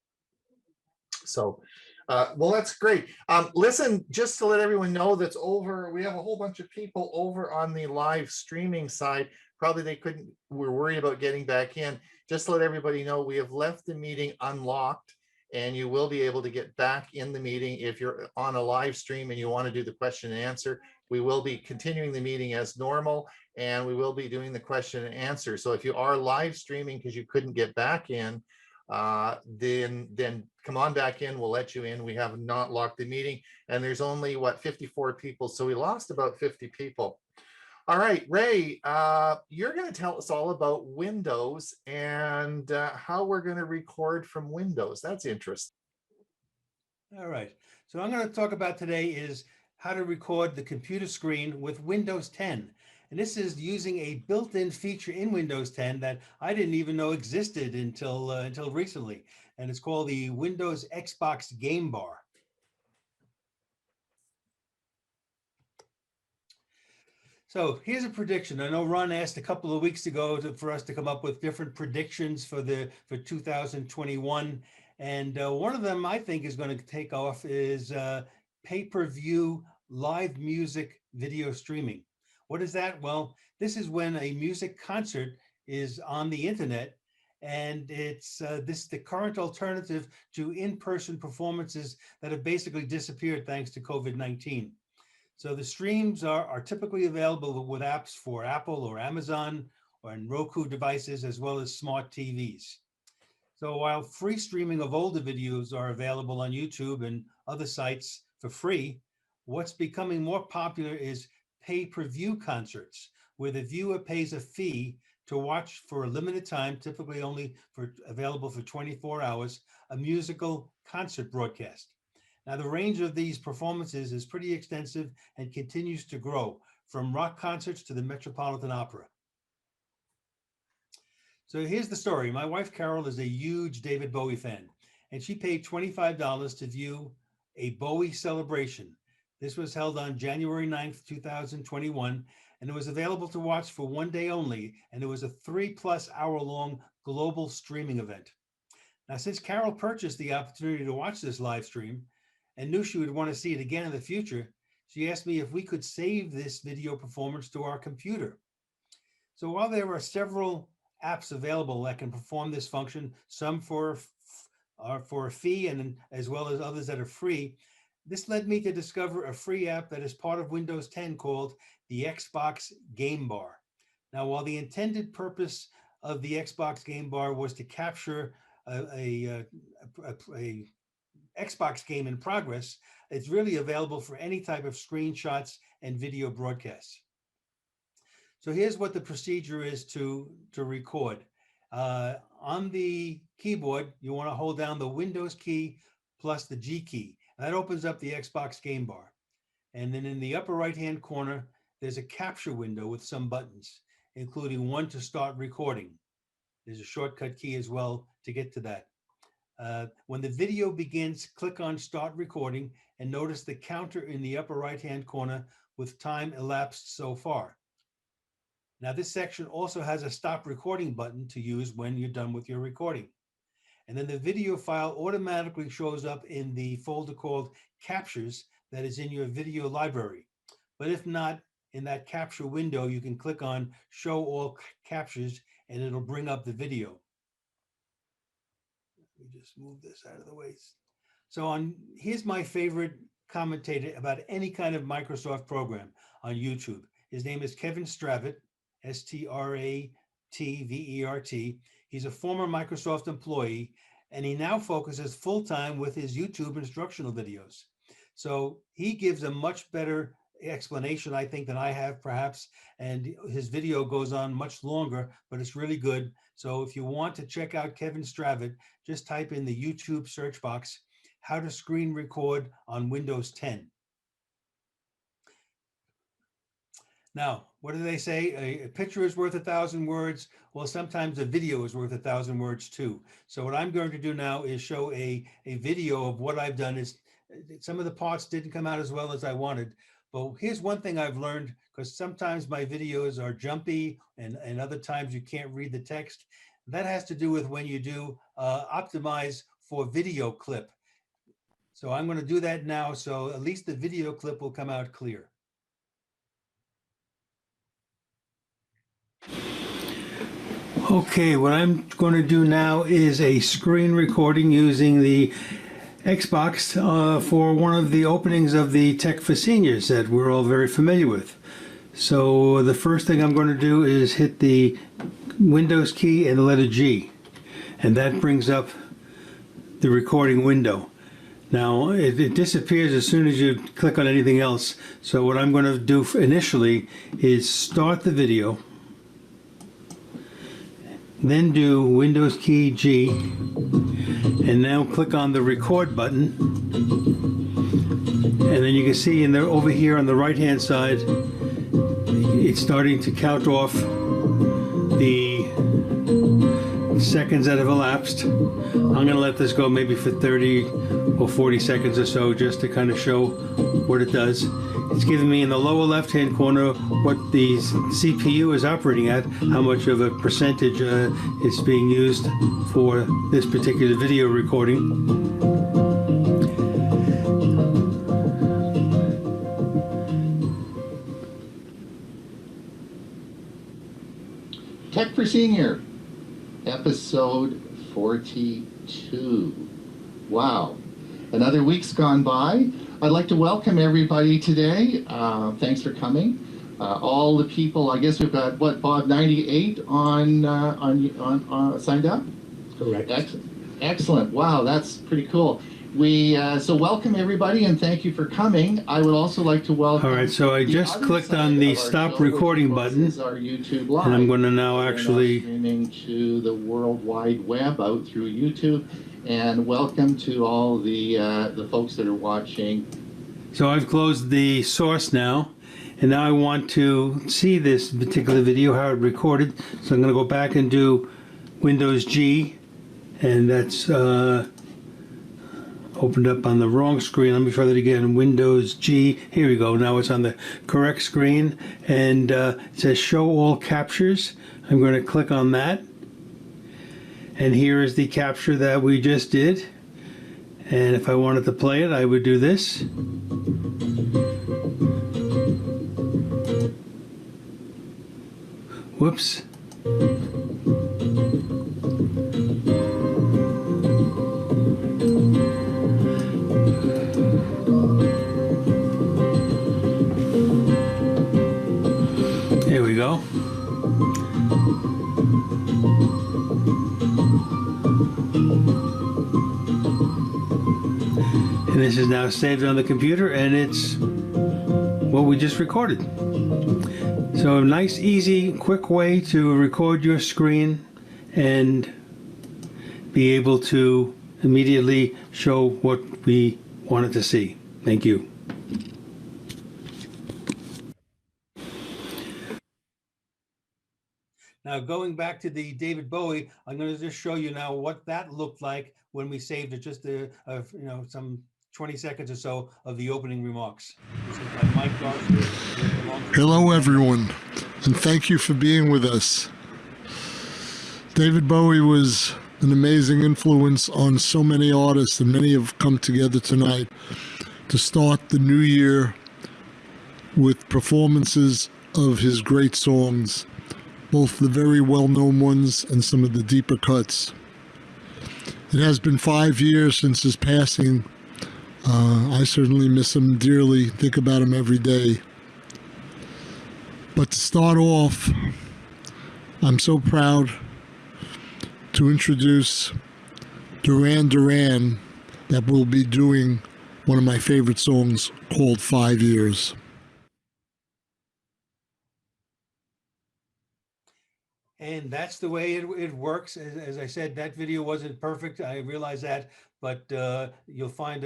So, well, that's great. Listen, just to let everyone know that's over, we have a whole bunch of people over on the live streaming side. Probably they couldn't, we're worried about getting back in. Just to let everybody know, we have left the meeting unlocked, and you will be able to get back in the meeting if you're on a live stream and you want to do the question and answer. We will be continuing the meeting as normal, and we will be doing the question and answer. So if you are live streaming because you couldn't get back in, then come on back in. We'll let you in. We have not locked the meeting, and there's only 54 people, so we lost about 50 people. All right, Ray, you're going to tell us all about Windows and how we're going to record from Windows. That's interesting. All right. So I'm going to talk about today is how to record the computer screen with Windows 10. And this is using a built-in feature in Windows 10 that I didn't even know existed until recently. And it's called the Windows Xbox Game Bar. So here's a prediction. I know Ron asked a couple of weeks ago for us to come up with different predictions for 2021. And one of them I think is going to take off is pay-per-view live music video streaming. What is that? Well, this is when a music concert is on the internet, and it's the current alternative to in-person performances that have basically disappeared thanks to COVID-19. So the streams are typically available with apps for Apple or Amazon or in Roku devices, as well as smart TVs. So while free streaming of older videos are available on YouTube and other sites for free, what's becoming more popular is pay-per-view concerts, where the viewer pays a fee to watch for a limited time, typically only available for 24 hours, a musical concert broadcast. Now, the range of these performances is pretty extensive and continues to grow, from rock concerts to the Metropolitan Opera. So here's the story. My wife, Carol, is a huge David Bowie fan, and she paid $25 to view a Bowie celebration. This was held on January 9th, 2021, and it was available to watch for one day only, and it was a 3+ hour long global streaming event. Now, since Carol purchased the opportunity to watch this live stream and knew she would want to see it again in the future, she asked me if we could save this video performance to our computer. So while there are several apps available that can perform this function, some for a fee and as well as others that are free, this led me to discover a free app that is part of Windows 10 called the Xbox Game Bar. Now, while the intended purpose of the Xbox Game Bar was to capture a Xbox game in progress, it's really available for any type of screenshots and video broadcasts. So here's what the procedure is to record. On the keyboard, you want to hold down the Windows key plus the G key. That opens up the Xbox Game Bar. And then in the upper right-hand corner, there's a capture window with some buttons, including one to start recording. There's a shortcut key as well to get to that. When the video begins, click on Start Recording and notice the counter in the upper right-hand corner with time elapsed so far. Now, this section also has a Stop Recording button to use when you're done with your recording. And then the video file automatically shows up in the folder called Captures that is in your video library. But if not, in that capture window, you can click on Show All Captures and it'll bring up the video. Let me just move this out of the way. So here's my favorite commentator about any kind of Microsoft program on YouTube. His name is Kevin Stravett, Stravert. He's a former Microsoft employee, and he now focuses full-time with his YouTube instructional videos. So he gives a much better explanation, I think, than I have perhaps, and his video goes on much longer, but it's really good. So if you want to check out Kevin Stravett, just type in the YouTube search box, how to screen record on Windows 10. Now, what do they say? A picture is worth 1,000 words. Well, sometimes a video is worth 1,000 words too. So what I'm going to do now is show a video of what I've done. Is some of the parts didn't come out as well as I wanted. But here's one thing I've learned, because sometimes my videos are jumpy and other times you can't read the text. That has to do with when you do optimize for video clip. So I'm going to do that now, so at least the video clip will come out clear. Okay, what I'm going to do now is a screen recording using the Xbox for one of the openings of the Tech for Seniors that we're all very familiar with. So the first thing I'm going to do is hit the Windows key and the letter G, and that brings up the recording window. Now it disappears as soon as you click on anything else. So what I'm going to do initially is start the video, then do Windows key G, and now click on the record button, and then you can see in there over here on the right hand side it's starting to count off the seconds that have elapsed. I'm going to let this go maybe for 30 or 40 seconds or so, just to kind of show what it does. It's giving me in the lower left hand corner what the CPU is operating at, how much of a percentage is being used for this particular video recording. Tech for Senior, episode 42. Wow, another week's gone by. I'd like to welcome everybody today. Thanks for coming. All the people, I guess we've got, what, Bob, 98 on signed up? Correct. Excellent. Wow, that's pretty cool. So welcome everybody and thank you for coming. I would also like to welcome. All right, so I just clicked on the stop recording button, our YouTube Live, and I'm going to now actually streaming to the World Wide Web out through YouTube. And welcome to all the folks that are watching. So I've closed the source now, and now I want to see this particular video, how it recorded. So I'm going to go back and do Windows G, and that's opened up on the wrong screen. Let me try that again. Windows G. Here we go. Now it's on the correct screen, and it says show all captures. I'm going to click on that, and here is the capture that we just did. And if I wanted to play it, I would do this. Whoops. There we go. And this is now saved on the computer, and it's what we just recorded. So a nice, easy, quick way to record your screen and be able to immediately show what we wanted to see. Thank you. Now, going back to the David Bowie, I'm going to just show you now what that looked like when we saved it, just some 20 seconds or so of the opening remarks. This is by Mike Darcy. Hello, everyone, and thank you for being with us. David Bowie was an amazing influence on so many artists, and many have come together tonight to start the new year with performances of his great songs, both the very well-known ones and some of the deeper cuts. It has been 5 years since his passing. I certainly miss him dearly, think about him every day. But to start off, I'm so proud to introduce Duran Duran, that will be doing one of my favorite songs called 5 Years. And that's the way it works. As I said, that video wasn't perfect. I realize that, but you'll find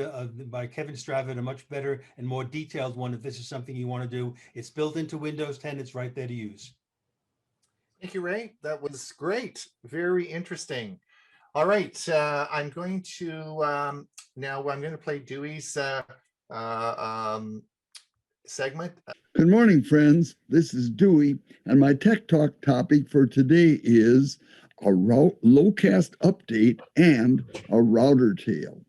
by Kevin Stravit a much better and more detailed one if this is something you want to do. It's built into Windows 10. It's right there to use. Thank you, Ray. That was great. Very interesting. All right. I'm going to now I'm going to play Dewey's segment. Good morning, friends. This is Dewey, and my Tech Talk topic for today is a Locast update and a router tale.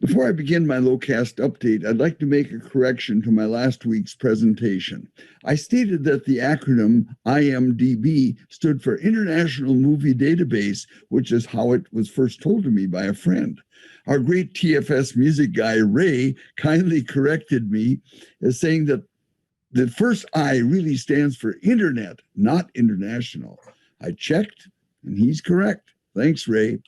Before I begin my Locast update, I'd like to make a correction to my last week's presentation. I stated that the acronym IMDb stood for International Movie Database, which is how it was first told to me by a friend. Our great TFS music guy, Ray, kindly corrected me as saying that the first I really stands for Internet, not international. I checked, and he's correct. Thanks, Ray.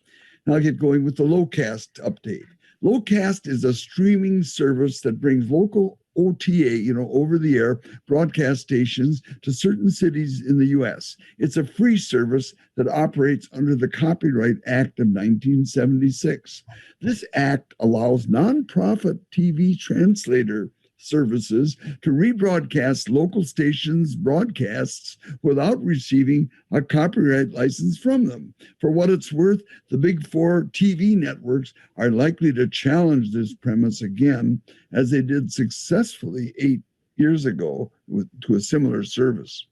Now I'll get going with the Locast update. Locast is a streaming service that brings local OTA, over-the-air broadcast stations to certain cities in the U.S. It's a free service that operates under the Copyright Act of 1976. This act allows nonprofit TV translator services to rebroadcast local stations' broadcasts without receiving a copyright license from them. For what it's worth, the big four TV networks are likely to challenge this premise again, as they did successfully 8 years ago to a similar service.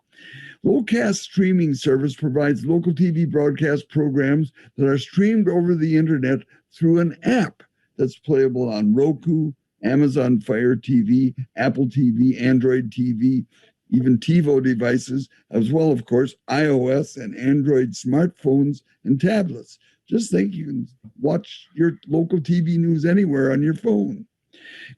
Locast streaming service provides local TV broadcast programs that are streamed over the internet through an app that's playable on Roku, Amazon Fire TV, Apple TV, Android TV, even TiVo devices, as well, of course, iOS and Android smartphones and tablets. Just think you can watch your local TV news anywhere on your phone.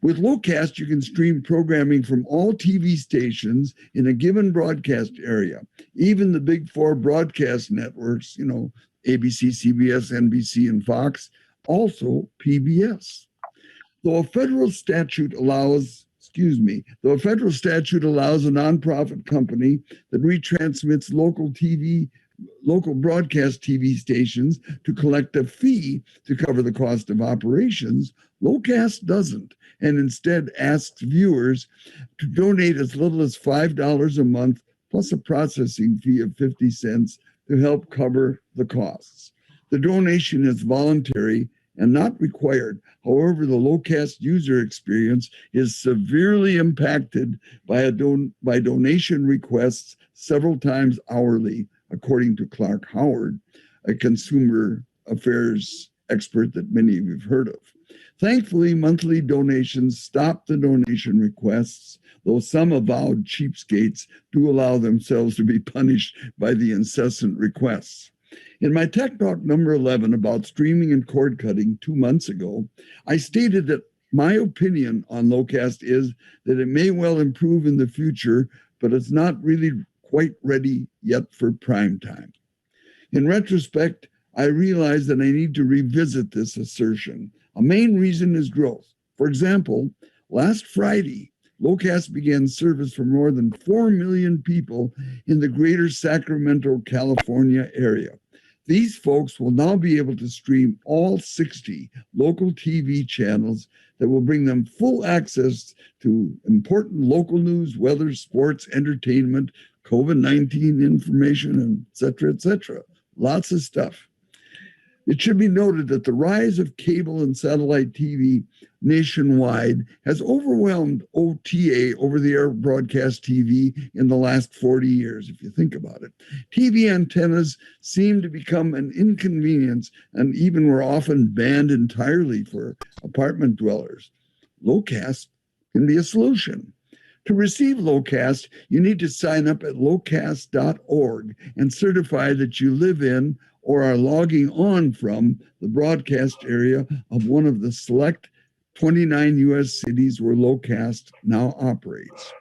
With Locast, you can stream programming from all TV stations in a given broadcast area, even the big four broadcast networks, ABC, CBS, NBC, and Fox, also PBS. Though a federal statute allows a nonprofit company that retransmits local broadcast TV stations to collect a fee to cover the cost of operations, Locast doesn't, and instead asks viewers to donate as little as $5 a month plus a processing fee of 50 cents to help cover the costs. The donation is voluntary and not required. However, the Locast user experience is severely impacted by donation requests several times hourly, according to Clark Howard, a consumer affairs expert that many of you have heard of. Thankfully, monthly donations stop the donation requests, though some avowed cheapskates do allow themselves to be punished by the incessant requests. In my Tech Talk number 11 about streaming and cord cutting 2 months ago, I stated that my opinion on Locast is that it may well improve in the future, but it's not really quite ready yet for prime time. In retrospect, I realize that I need to revisit this assertion. A main reason is growth. For example, last Friday, Locast began service for more than 4 million people in the greater Sacramento, California area. These folks will now be able to stream all 60 local TV channels that will bring them full access to important local news, weather, sports, entertainment, COVID-19 information, and et cetera, et cetera. Lots of stuff. It should be noted that the rise of cable and satellite TV nationwide has overwhelmed OTA, over-the-air broadcast TV, in the last 40 years, if you think about it. TV antennas seem to become an inconvenience and even were often banned entirely for apartment dwellers. Locast can be a solution. To receive Locast, you need to sign up at locast.org and certify that you live in or are logging on from the broadcast area of one of the select 29 U.S. cities where Locast now operates.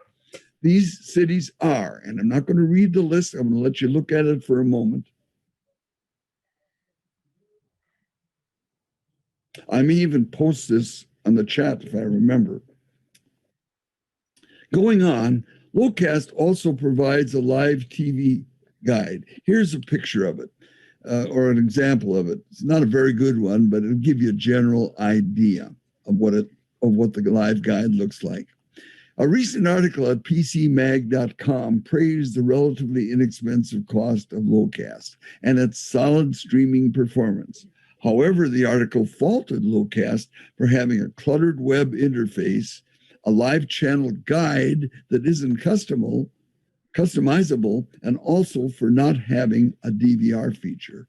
These cities are, and I'm not going to read the list, I'm going to let you look at it for a moment. I may even post this on the chat if I remember. Going on, Locast also provides a live TV guide. Here's a picture of it, or an example of it. It's not a very good one, but it'll give you a general idea of what the live guide looks like. A recent article at PCMag.com praised the relatively inexpensive cost of Locast and its solid streaming performance. However, the article faulted Locast for having a cluttered web interface, a live channel guide that isn't customizable, and also for not having a DVR feature.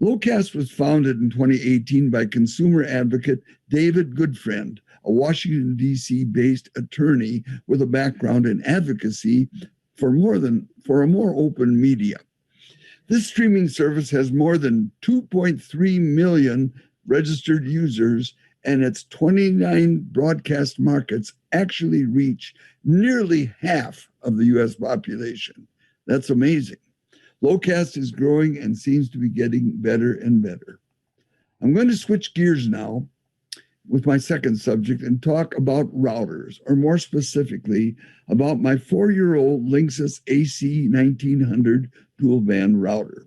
Locast was founded in 2018 by consumer advocate David Goodfriend, a Washington, D.C. based attorney with a background in advocacy for a more open media. This streaming service has more than 2.3 million registered users, and its 29 broadcast markets actually reach nearly half of the U.S. population. That's amazing. Locast is growing and seems to be getting better and better. I'm going to switch gears now with my second subject and talk about routers, or more specifically, about my 4-year-old Linksys AC1900 dual band router.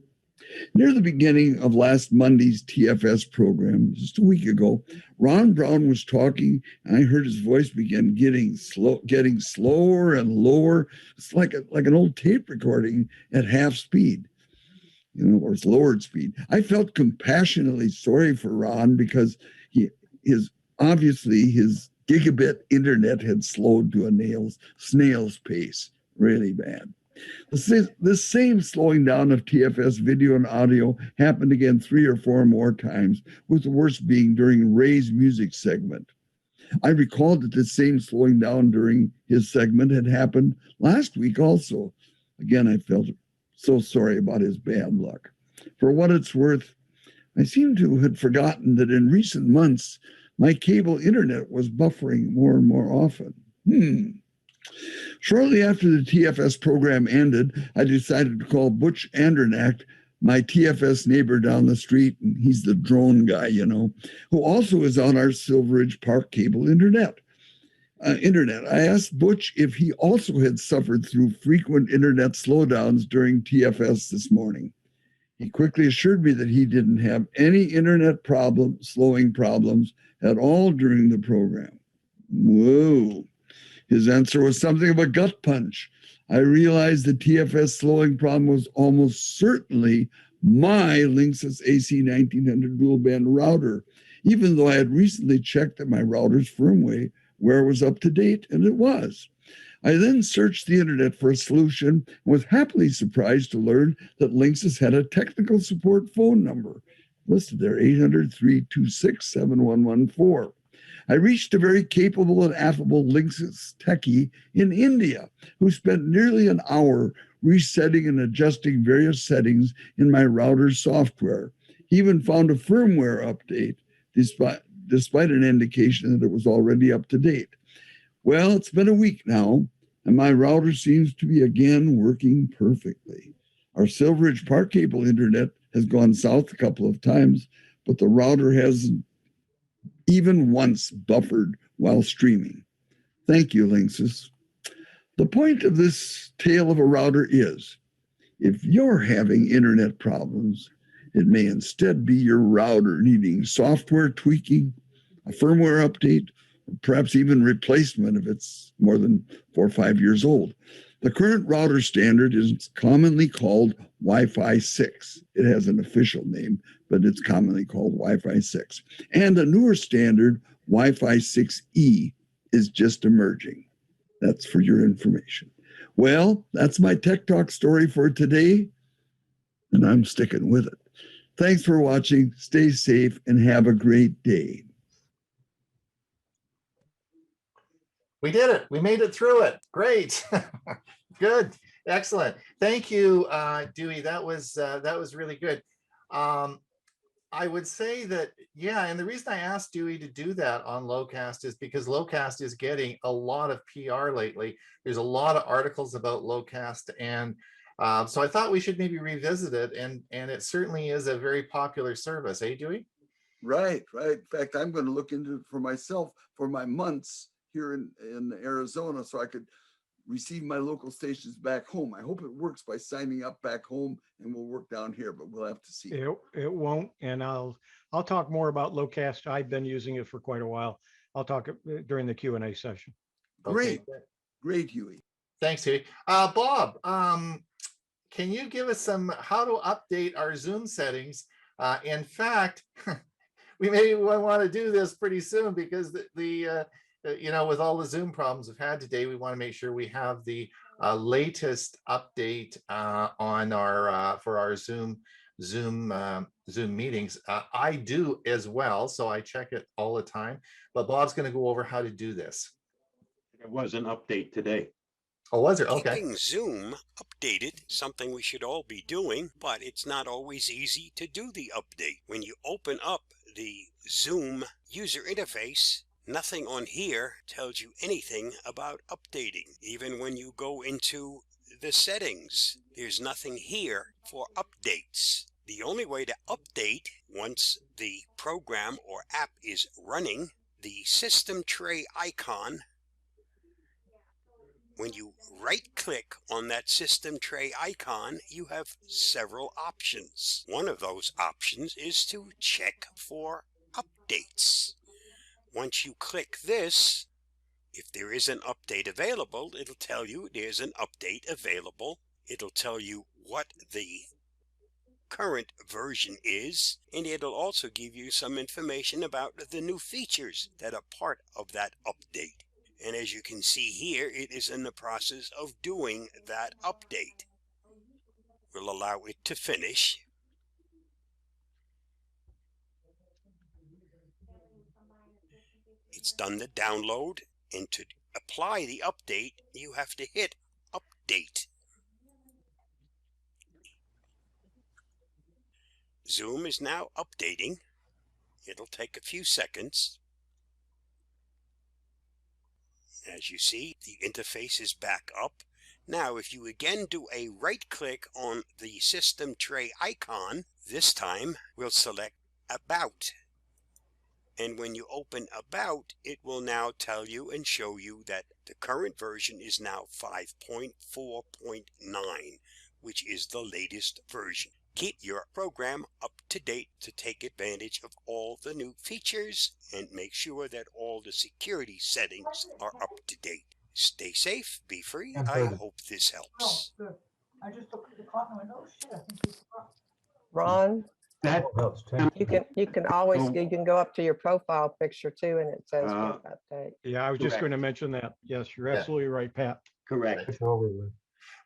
Near the beginning of last Monday's TFS program, just a week ago, Ron Brown was talking, and I heard his voice begin getting slower and lower. It's like an old tape recording at half speed, or it's lowered speed. I felt compassionately sorry for Ron because obviously his gigabit internet had slowed to a snail's pace, really bad. This same slowing down of TFS video and audio happened again 3 or 4 more times, with the worst being during Ray's music segment. I recalled that the same slowing down during his segment had happened last week also. Again, I felt so sorry about his bad luck. For what it's worth, I seem to have forgotten that in recent months, my cable internet was buffering more and more often. Shortly after the TFS program ended, I decided to call Butch Andernack, my TFS neighbor down the street, and he's the drone guy, who also is on our Silveridge Park cable internet. I asked Butch if he also had suffered through frequent internet slowdowns during TFS this morning. He quickly assured me that he didn't have any internet slowing problems at all during the program. Whoa. His answer was something of a gut punch. I realized the TFS slowing problem was almost certainly my Linksys AC1900 dual band router. even though I had recently checked that my router's firmware was up to date, and it was. I then searched the internet for a solution and was happily surprised to learn that Linksys had a technical support phone number listed there, 800-326-7114. I reached a very capable and affable Linksys techie in India who spent nearly an hour resetting and adjusting various settings in my router's software. He even found a firmware update despite an indication that it was already up to date. Well, it's been a week now, and my router seems to be again working perfectly. Our Silveridge Park cable internet has gone south a couple of times, but the router hasn't even once buffered while streaming. Thank you, Linksys. The point of this tale of a router is, if you're having internet problems, it may instead be your router needing software tweaking, a firmware update, or perhaps even replacement if it's more than 4 or 5 years old. The current router standard is commonly called Wi-Fi 6. It has an official name, but it's commonly called Wi-Fi 6. And a newer standard, Wi-Fi 6E, is just emerging. That's for your information. Well, that's my Tech Talk story for today, and I'm sticking with it. Thanks for watching. Stay safe and have a great day. We did it. We made it through it. Great. Good. Excellent. Thank you, Dewey. That was really good. I would say that, yeah, and the reason I asked Dewey to do that on Locast is because Locast is getting a lot of PR lately. There's a lot of articles about Locast, and so I thought we should maybe revisit it, and it certainly is a very popular service, eh, Dewey? Right. In fact, I'm going to look into it for myself for my months here in Arizona so I could receive my local stations back home. I hope it works by signing up back home, and we'll work down here, but we'll have to see. It won't, and I'll talk more about Locast. I've been using it for quite a while. I'll talk during the Q&A session. Great. Okay. Great, Huey. Thanks, Dewey. Bob, can you give us how to update our Zoom settings? In fact, we may want to do this pretty soon because with all the Zoom problems we've had today, we want to make sure we have the latest update on our for our Zoom meetings. I do as well, so I check it all the time. But Bob's going to go over how to do this. There was an update today. Oh, was there? Okay. Keeping Zoom updated, something we should all be doing, but it's not always easy to do the update. When you open up the Zoom user interface, nothing on here tells you anything about updating. Even when you go into the settings, there's nothing here for updates. The only way to update once the program or app is running, the system tray icon, when you right-click on that system tray icon, you have several options. One of those options is to check for updates. Once you click this, if there is an update available, it'll tell you there's an update available. It'll tell you what the current version is, and it'll also give you some information about the new features that are part of that update. And as you can see here, it is in the process of doing that update. We'll allow it to finish. It's done the download, and to apply the update, you have to hit Update. Zoom is now updating. It'll take a few seconds. As you see, the interface is back up. Now, if you again do a right-click on the system tray icon, this time we'll select About. And when you open About, it will now tell you and show you that the current version is now 5.4.9, which is the latest version. Keep your program up to date to take advantage of all the new features and make sure that all the security settings are up to date. Stay safe, be free. I hope this helps. Ron, That, You can always, Oh. you can go up to your profile picture too, and it says Uh, quick update. Yeah, I was just Correct. going to mention that. Yes, you're Yeah. absolutely right, Pat. correct.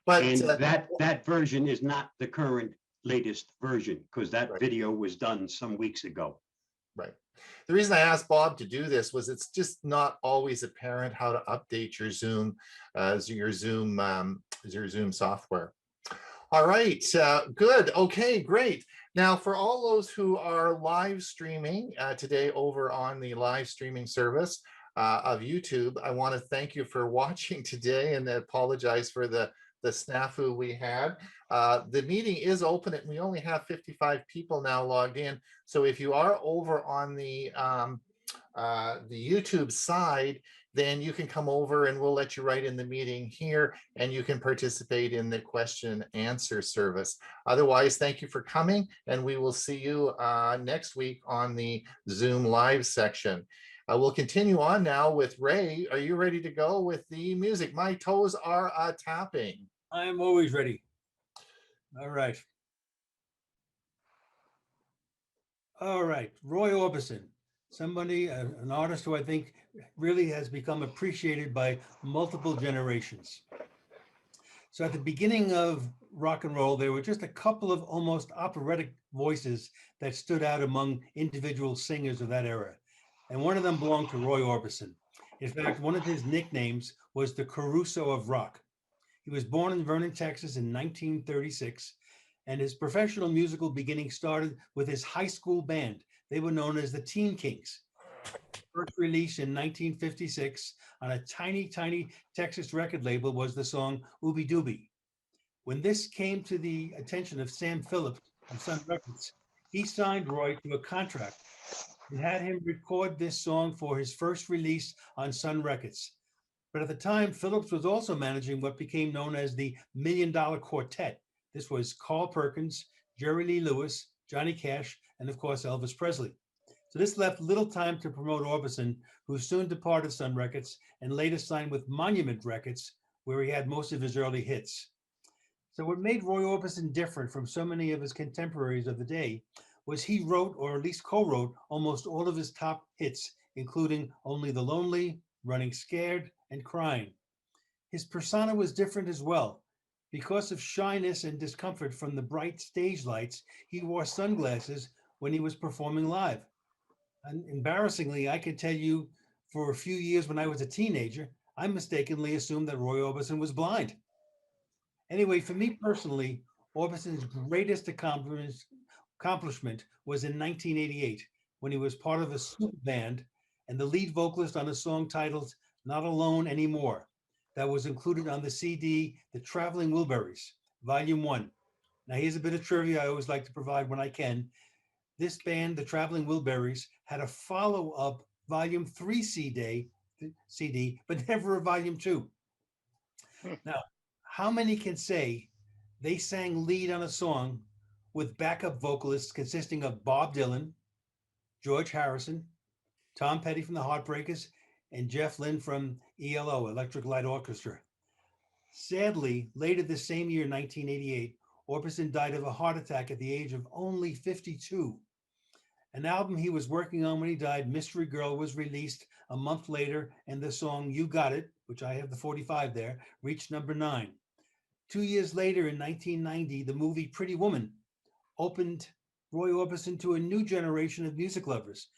But And that version is not the current latest version, because that Right. video was done some weeks ago. right. The reason I asked Bob to do this was it's just not always apparent how to update your Zoom, your Zoom software. All right, good. Okay, great. Now, for all those who are live streaming today over on the live streaming service of YouTube, I want to thank you for watching today and apologize for the snafu we had. The meeting is open and we only have 55 people now logged in. So if you are over on the YouTube side, then you can come over and we'll let you write in the meeting here and you can participate in the question and answer service. Otherwise, thank you for coming and we will see you next week on the Zoom live section. We'll continue on now with Ray. Are you ready to go with the music? My toes are tapping. I am always ready. All right. All right, Roy Orbison, somebody, an artist who I think really has become appreciated by multiple generations. So at the beginning of rock and roll, there were just a couple of almost operatic voices that stood out among individual singers of that era. And one of them belonged to Roy Orbison. In fact, one of his nicknames was the Caruso of rock. He was born in Vernon, Texas in 1936, and his professional musical beginning started with his high school band. They were known as the Teen Kings. First release in 1956 on a tiny, tiny Texas record label was the song Ooby Dooby. When this came to the attention of Sam Phillips of Sun Records, he signed Roy to a contract and had him record this song for his first release on Sun Records. But at the time, Phillips was also managing what became known as the $1 Million Quartet. This was Carl Perkins, Jerry Lee Lewis, Johnny Cash, and of course, Elvis Presley. So this left little time to promote Orbison, who soon departed Sun Records and later signed with Monument Records, where he had most of his early hits. So what made Roy Orbison different from so many of his contemporaries of the day was he wrote, or at least co-wrote, almost all of his top hits, including Only the Lonely, Running Scared, and Crying. His persona was different as well. Because of shyness and discomfort from the bright stage lights, he wore sunglasses when he was performing live. And embarrassingly, I can tell you, for a few years when I was a teenager, I mistakenly assumed that Roy Orbison was blind. Anyway, for me personally, Orbison's greatest accomplishment was in 1988, when he was part of a super band and the lead vocalist on a song titled Not Alone Anymore, that was included on the CD, The Traveling Wilburys, Volume 1. Now, here's a bit of trivia I always like to provide when I can. This band, The Traveling Wilburys, had a follow-up Volume 3 CD, but never a Volume 2. Now, how many can say they sang lead on a song with backup vocalists consisting of Bob Dylan, George Harrison, Tom Petty from the Heartbreakers, and Jeff Lynne from ELO, Electric Light Orchestra? Sadly, later this same year, 1988, Orbison died of a heart attack at the age of only 52. An album he was working on when he died, Mystery Girl, was released a month later, and the song You Got It, which I have the 45 there, reached number 9. 2 years later, in 1990, the movie Pretty Woman opened Roy Orbison to a new generation of music lovers,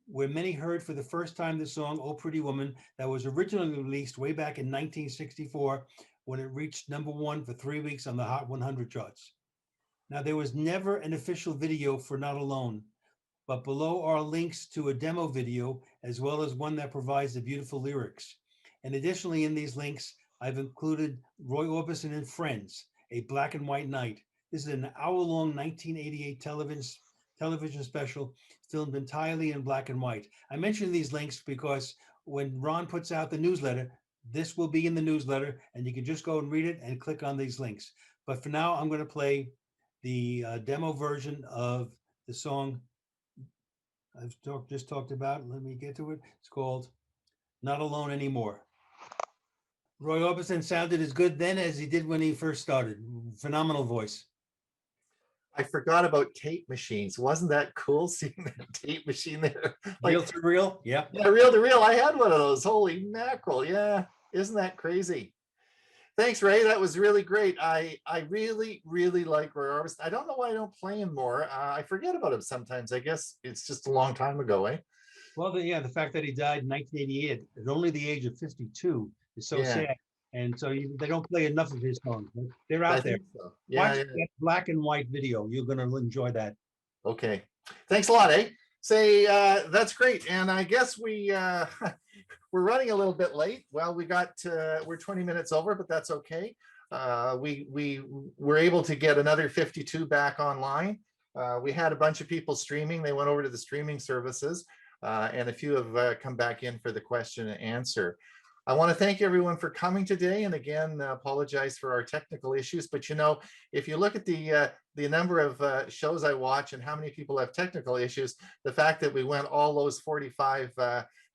where many heard for the first time the song Oh Pretty Woman that was originally released way back in 1964 when it reached number 1 for 3 weeks on the Hot 100 charts. Now, there was never an official video for Not Alone, but below are links to a demo video as well as one that provides the beautiful lyrics. And additionally, in these links, I've included Roy Orbison and Friends, a black and white night. This is an hour-long 1988 television special filmed entirely in black and white. I mention these links because when Ron puts out the newsletter, this will be in the newsletter, and you can just go and read it and click on these links. But for now, I'm going to play the demo version of the song I've just talked about. Let me get to it. It's called Not Alone Anymore. Roy Orbison sounded as good then as he did when he first started. Phenomenal voice. I forgot about tape machines. Wasn't that cool seeing that tape machine there? Reel to reel. Yeah. Yeah, reel to reel. I had one of those. Holy mackerel. Yeah. Isn't that crazy? Thanks, Ray. That was really great. I really, really like Roy Orbison. I don't know why I don't play him more. I forget about him sometimes. I guess it's just a long time ago, eh? Well, the fact that he died in 1988 at only the age of 52 is so Yeah. sad. And so they don't play enough of his songs. But they're I out there. think so. Yeah, Watch yeah. that black and white video. You're going to enjoy that. Okay. Thanks a lot, eh? Say, that's great. And I guess we're running a little bit late. Well, we're 20 minutes over, but that's okay. We were able to get another 52 back online. We had a bunch of people streaming. They went over to the streaming services, and a few have come back in for the question and answer. I want to thank everyone for coming today. And again, apologize for our technical issues. But if you look at the number of shows I watch and how many people have technical issues, the fact that we went all those 45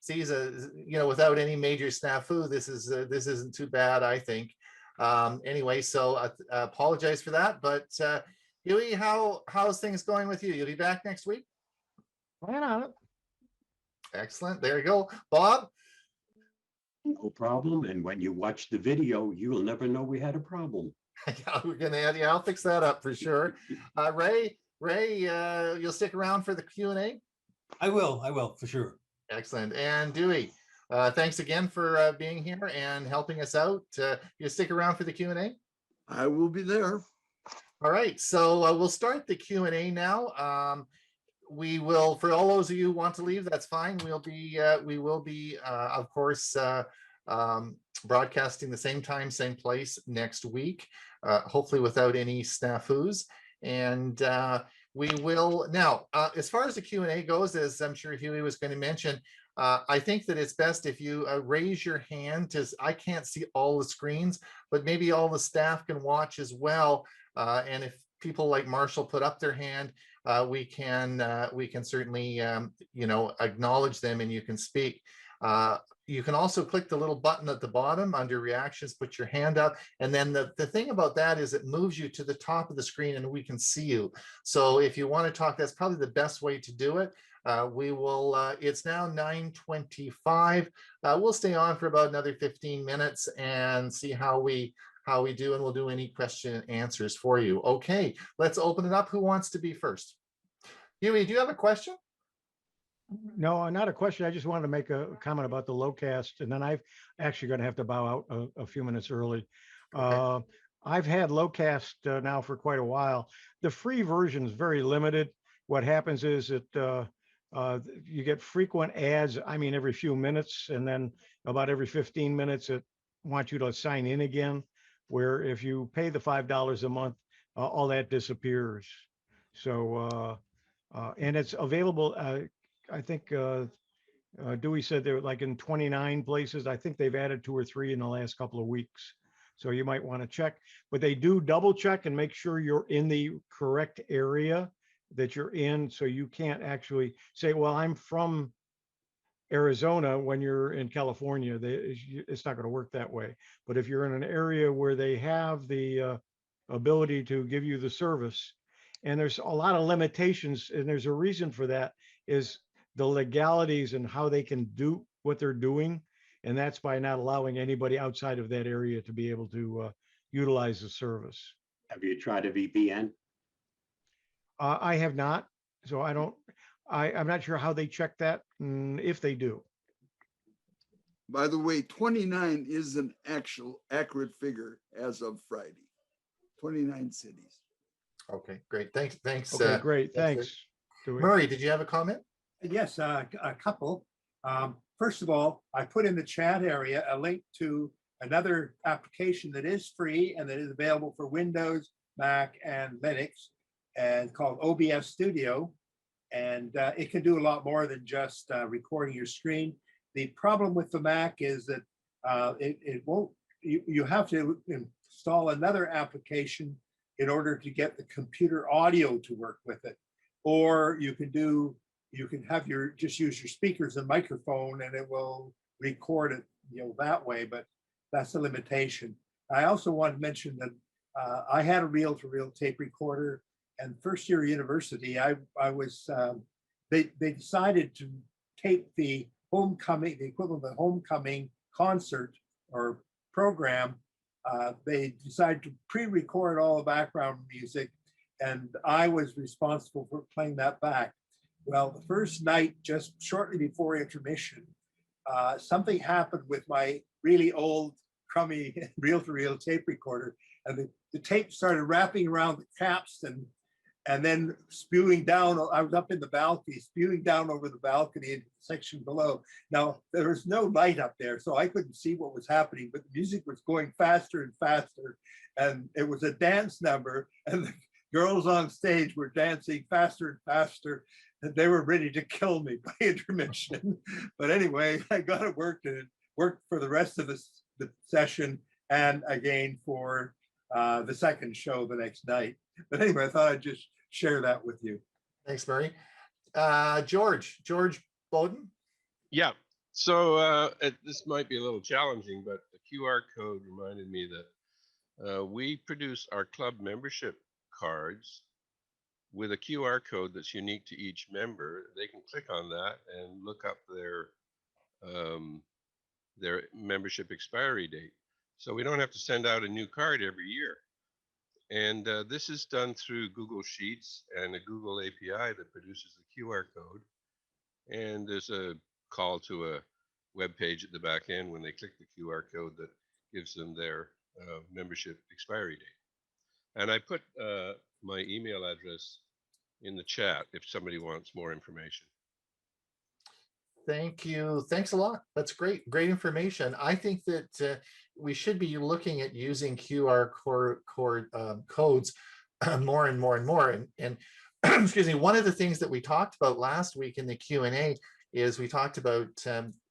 seasons, without any major snafu, this isn't too bad, I think. Anyway, so apologize for that. But Dewey, how's things going with you? You'll be back next week? Plan on it. Excellent. There you go. Bob? No problem. And when you watch the video, you will never know we had a problem. Yeah, we're gonna add. Yeah, I'll fix that up for sure. Ray, you'll stick around for the Q&A? I will for sure. Excellent. And Dewey, thanks again for being here and helping us out. You stick around for the Q&A? I will be there. All right, so we'll start the Q&A now. We will, for all those of you who want to leave, that's fine. We will be, of course, broadcasting the same time, same place next week, hopefully without any snafus. And we will now, as far as the Q&A goes, as I'm sure Huey was going to mention, I think that it's best if you raise your hand, because I can't see all the screens, but maybe all the staff can watch as well. And if people like Marshall put up their hand, we can certainly acknowledge them and you can speak. You can also click the little button at the bottom under reactions, put your hand up, and then the thing about that is it moves you to the top of the screen and we can see you. So if you want to talk, that's probably the best way to do it. We will, it's now 9:25. We'll stay on for about another 15 minutes and see how we do, and we'll do any question and answers for you. Okay, let's open it up. Who wants to be first? Huey, do you have a question? No, not a question. I just wanted to make a comment about the Locast, and then I've actually going to have to bow out a few minutes early. Okay. I've had Locast now for quite a while. The free version is very limited. What happens is that you get frequent ads, every few minutes, and then about every 15 minutes, it wants you to sign in again, where if you pay the $5 a month, all that disappears. So, and it's available, I think Dewey said they're like in 29 places. I think they've added 2 or 3 in the last couple of weeks. So you might want to check, but they do double check and make sure you're in the correct area that you're in. So you can't actually say, well, I'm from Arizona when you're in California. It's not going to work that way. But if you're in an area where they have the ability to give you the service, and there's a lot of limitations, and there's a reason for that, is the legalities and how they can do what they're doing. And that's by not allowing anybody outside of that area to be able to utilize the service. Have you tried a VPN? I have not. So I'm not sure how they check that, if they do. By the way, 29 is an actual accurate figure as of Friday. 29 cities. Okay, great. Thanks. Okay, great. Thanks. Dewey. Murray, did you have a comment? Yes, a couple. First of all, I put in the chat area a link to another application that is free and that is available for Windows, Mac, and Linux, and called OBS Studio. And it can do a lot more than just recording your screen. The problem with the Mac is that it won't, you have to install another application in order to get the computer audio to work with it. Or you can have just use your speakers and microphone and it will record it, that way, but that's a limitation. I also want to mention that I had a reel-to-reel tape recorder and first year university, I was, they decided to tape the homecoming, the equivalent of the homecoming concert or program. They decided to pre-record all the background music, and I was responsible for playing that back. Well, the first night, just shortly before intermission, something happened with my really old, crummy reel-to-reel tape recorder, and the tape started wrapping around the caps and then spewing down. I was up in the balcony, spewing down over the balcony into the section below. Now, there was no light up there, so I couldn't see what was happening, but the music was going faster and faster, and it was a dance number, and the girls on stage were dancing faster and faster, and they were ready to kill me by intermission. But anyway, I got it worked, and it worked for the rest of the session, and again for the second show the next night. But anyway, I thought I'd just share that with you. Thanks, Murray. George Bowden. Yeah. So this might be a little challenging, but the QR code reminded me that we produce our club membership cards with a QR code that's unique to each member. They can click on that and look up their membership expiry date. So we don't have to send out a new card every year. And this is done through Google Sheets and a Google API that produces the QR code. And there's a call to a web page at the back end when they click the QR code that gives them their membership expiry date. And I put my email address in the chat if somebody wants more information. Thank you. Thanks a lot. That's great. Great information. I think that we should be looking at using QR codes more and more and more. And excuse me, one of the things that we talked about last week in the Q&A is we talked about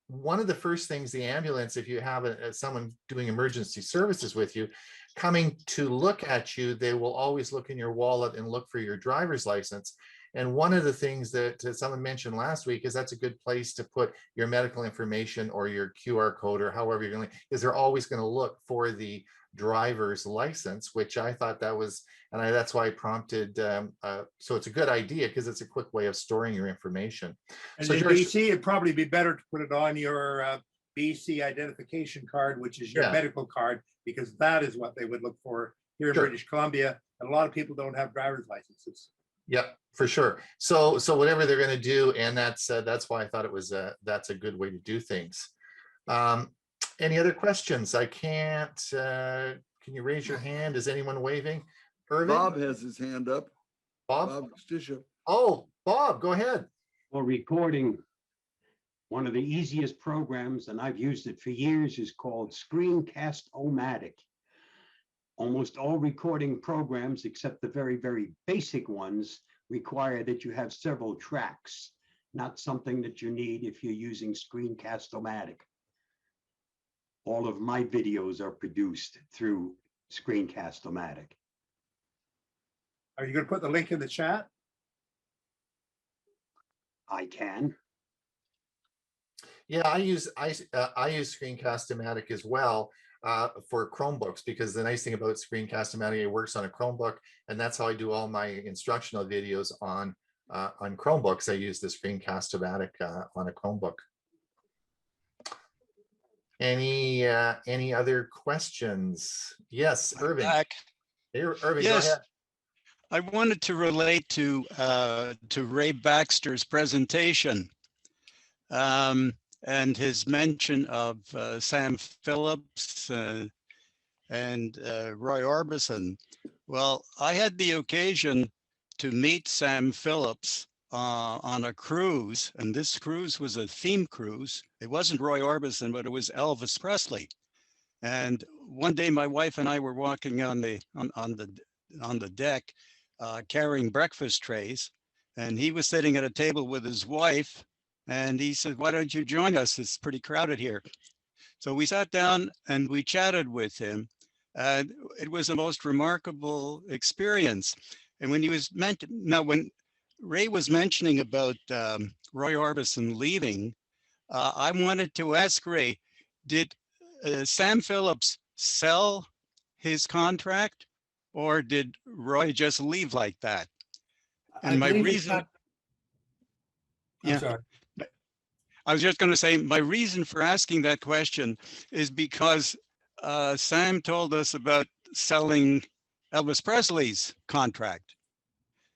one of the first things the ambulance, if you have someone doing emergency services with you, coming to look at you, they will always look in your wallet and look for your driver's license. And one of the things that someone mentioned last week is that's a good place to put your medical information or your QR code or however you're going to, because they're always going to look for the driver's license, which I thought that was, and that's why I prompted. So it's a good idea because it's a quick way of storing your information. And so in George, BC, it'd probably be better to put it on your BC identification card, which is your medical card, because that is what they would look for here in British Columbia. And a lot of people don't have driver's licenses. Yep, for sure. So whatever they're going to do, and that's why I thought it was that's a good way to do things. Any other questions? I can't. Can you raise your hand? Is anyone waving? Irvin? Bob has his hand up. Bob Stisha. Oh, Bob, go ahead. For recording, one of the easiest programs, and I've used it for years, is called Screencast-O-Matic. Almost all recording programs, except the very, very basic ones, require that you have several tracks, not something that you need if you're using Screencast-O-Matic. All of my videos are produced through Screencast-O-Matic. Are you going to put the link in the chat? I can. Yeah, I use Screencast-O-Matic as well for Chromebooks, because the nice thing about Screencast-O-Matic, it works on a Chromebook, and that's how I do all my instructional videos on Chromebooks. I use the Screencast-O-Matic on a Chromebook. Any other questions? Yes, Irving. Hey, Irving, yes. Go ahead. I wanted to relate to Ray Baxter's presentation and his mention of Sam Phillips and Roy Orbison. Well, I had the occasion to meet Sam Phillips on a cruise, and this cruise was a theme cruise. It wasn't Roy Orbison, but it was Elvis Presley. And one day, my wife and I were walking on the deck, carrying breakfast trays, and he was sitting at a table with his wife, and he said, "Why don't you join us? It's pretty crowded here." So we sat down and we chatted with him, and it was a most remarkable experience. And when he was when Ray was mentioning about Roy Orbison leaving, I wanted to ask Ray, did Sam Phillips sell his contract, or did Roy just leave like that? I And my believe it's reason, not- I'm Yeah. sorry. I was just going to say, my reason for asking that question is because Sam told us about selling Elvis Presley's contract.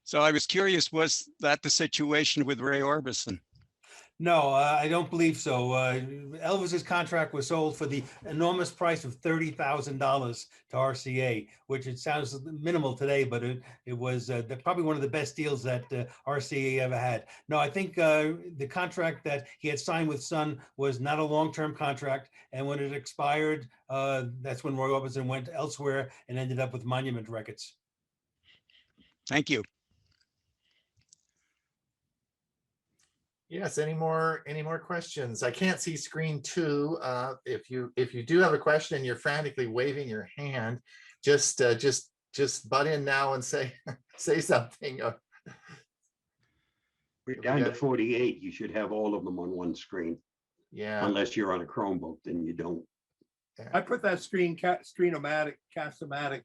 So I was curious, was that the situation with Ray Orbison? No, I don't believe so. Elvis's contract was sold for the enormous price of $30,000 to RCA, which it sounds minimal today, but it was probably one of the best deals that RCA ever had. No, I think the contract that he had signed with Sun was not a long-term contract, and when it expired, that's when Roy Orbison went elsewhere and ended up with Monument Records. Thank you. Yes, any more questions? I can't see screen 2. If you do have a question and you're frantically waving your hand, just butt in now and say say something. We're down to 48. You should have all of them on one screen, Yeah. unless you're on a Chromebook, then you don't. I put that Screen-O-Matic, Cast-O-Matic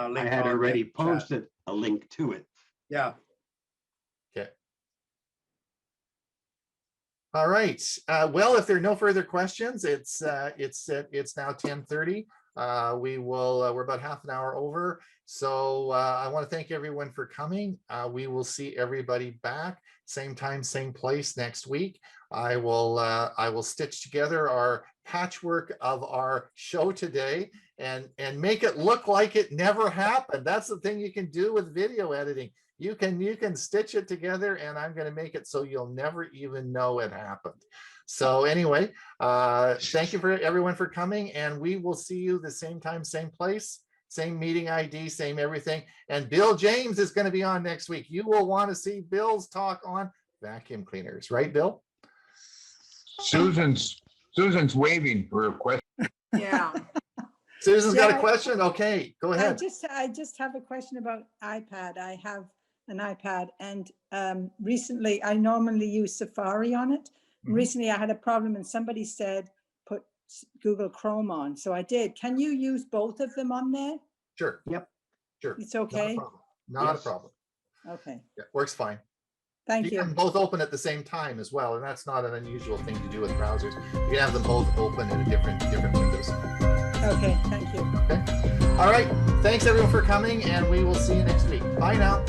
link. I had on already the chat. posted a link to it. Yeah. Okay. All right. Well, if there are no further questions, it's now 10:30. We're about half an hour over. So I want to thank everyone for coming. We will see everybody back same time, same place next week. I will stitch together our patchwork of our show today and make it look like it never happened. That's the thing you can do with video editing. You can stitch it together, and I'm going to make it so you'll never even know it happened. So anyway, thank you for everyone for coming, and we will see you the same time, same place, same meeting ID, same everything. And Bill James is going to be on next week. You will want to see Bill's talk on vacuum cleaners, right, Bill? Susan's waving for a question. Yeah. Susan's got a Yeah, question. Okay, go ahead. I just have a question about iPad. I have an iPad, and recently I normally use Safari on it. Recently I had a problem and somebody said put Google Chrome on, so I did. Can you use both of them on there? Sure. Yep. Sure. It's okay. Not a problem. Okay. Yeah, works fine. Thank You you. can both open at the same time as well, and that's not an unusual thing to do with browsers. You can have them both open in different windows. Okay, thank you. Okay. All right. Thanks everyone for coming, and we will see you next week. Bye now.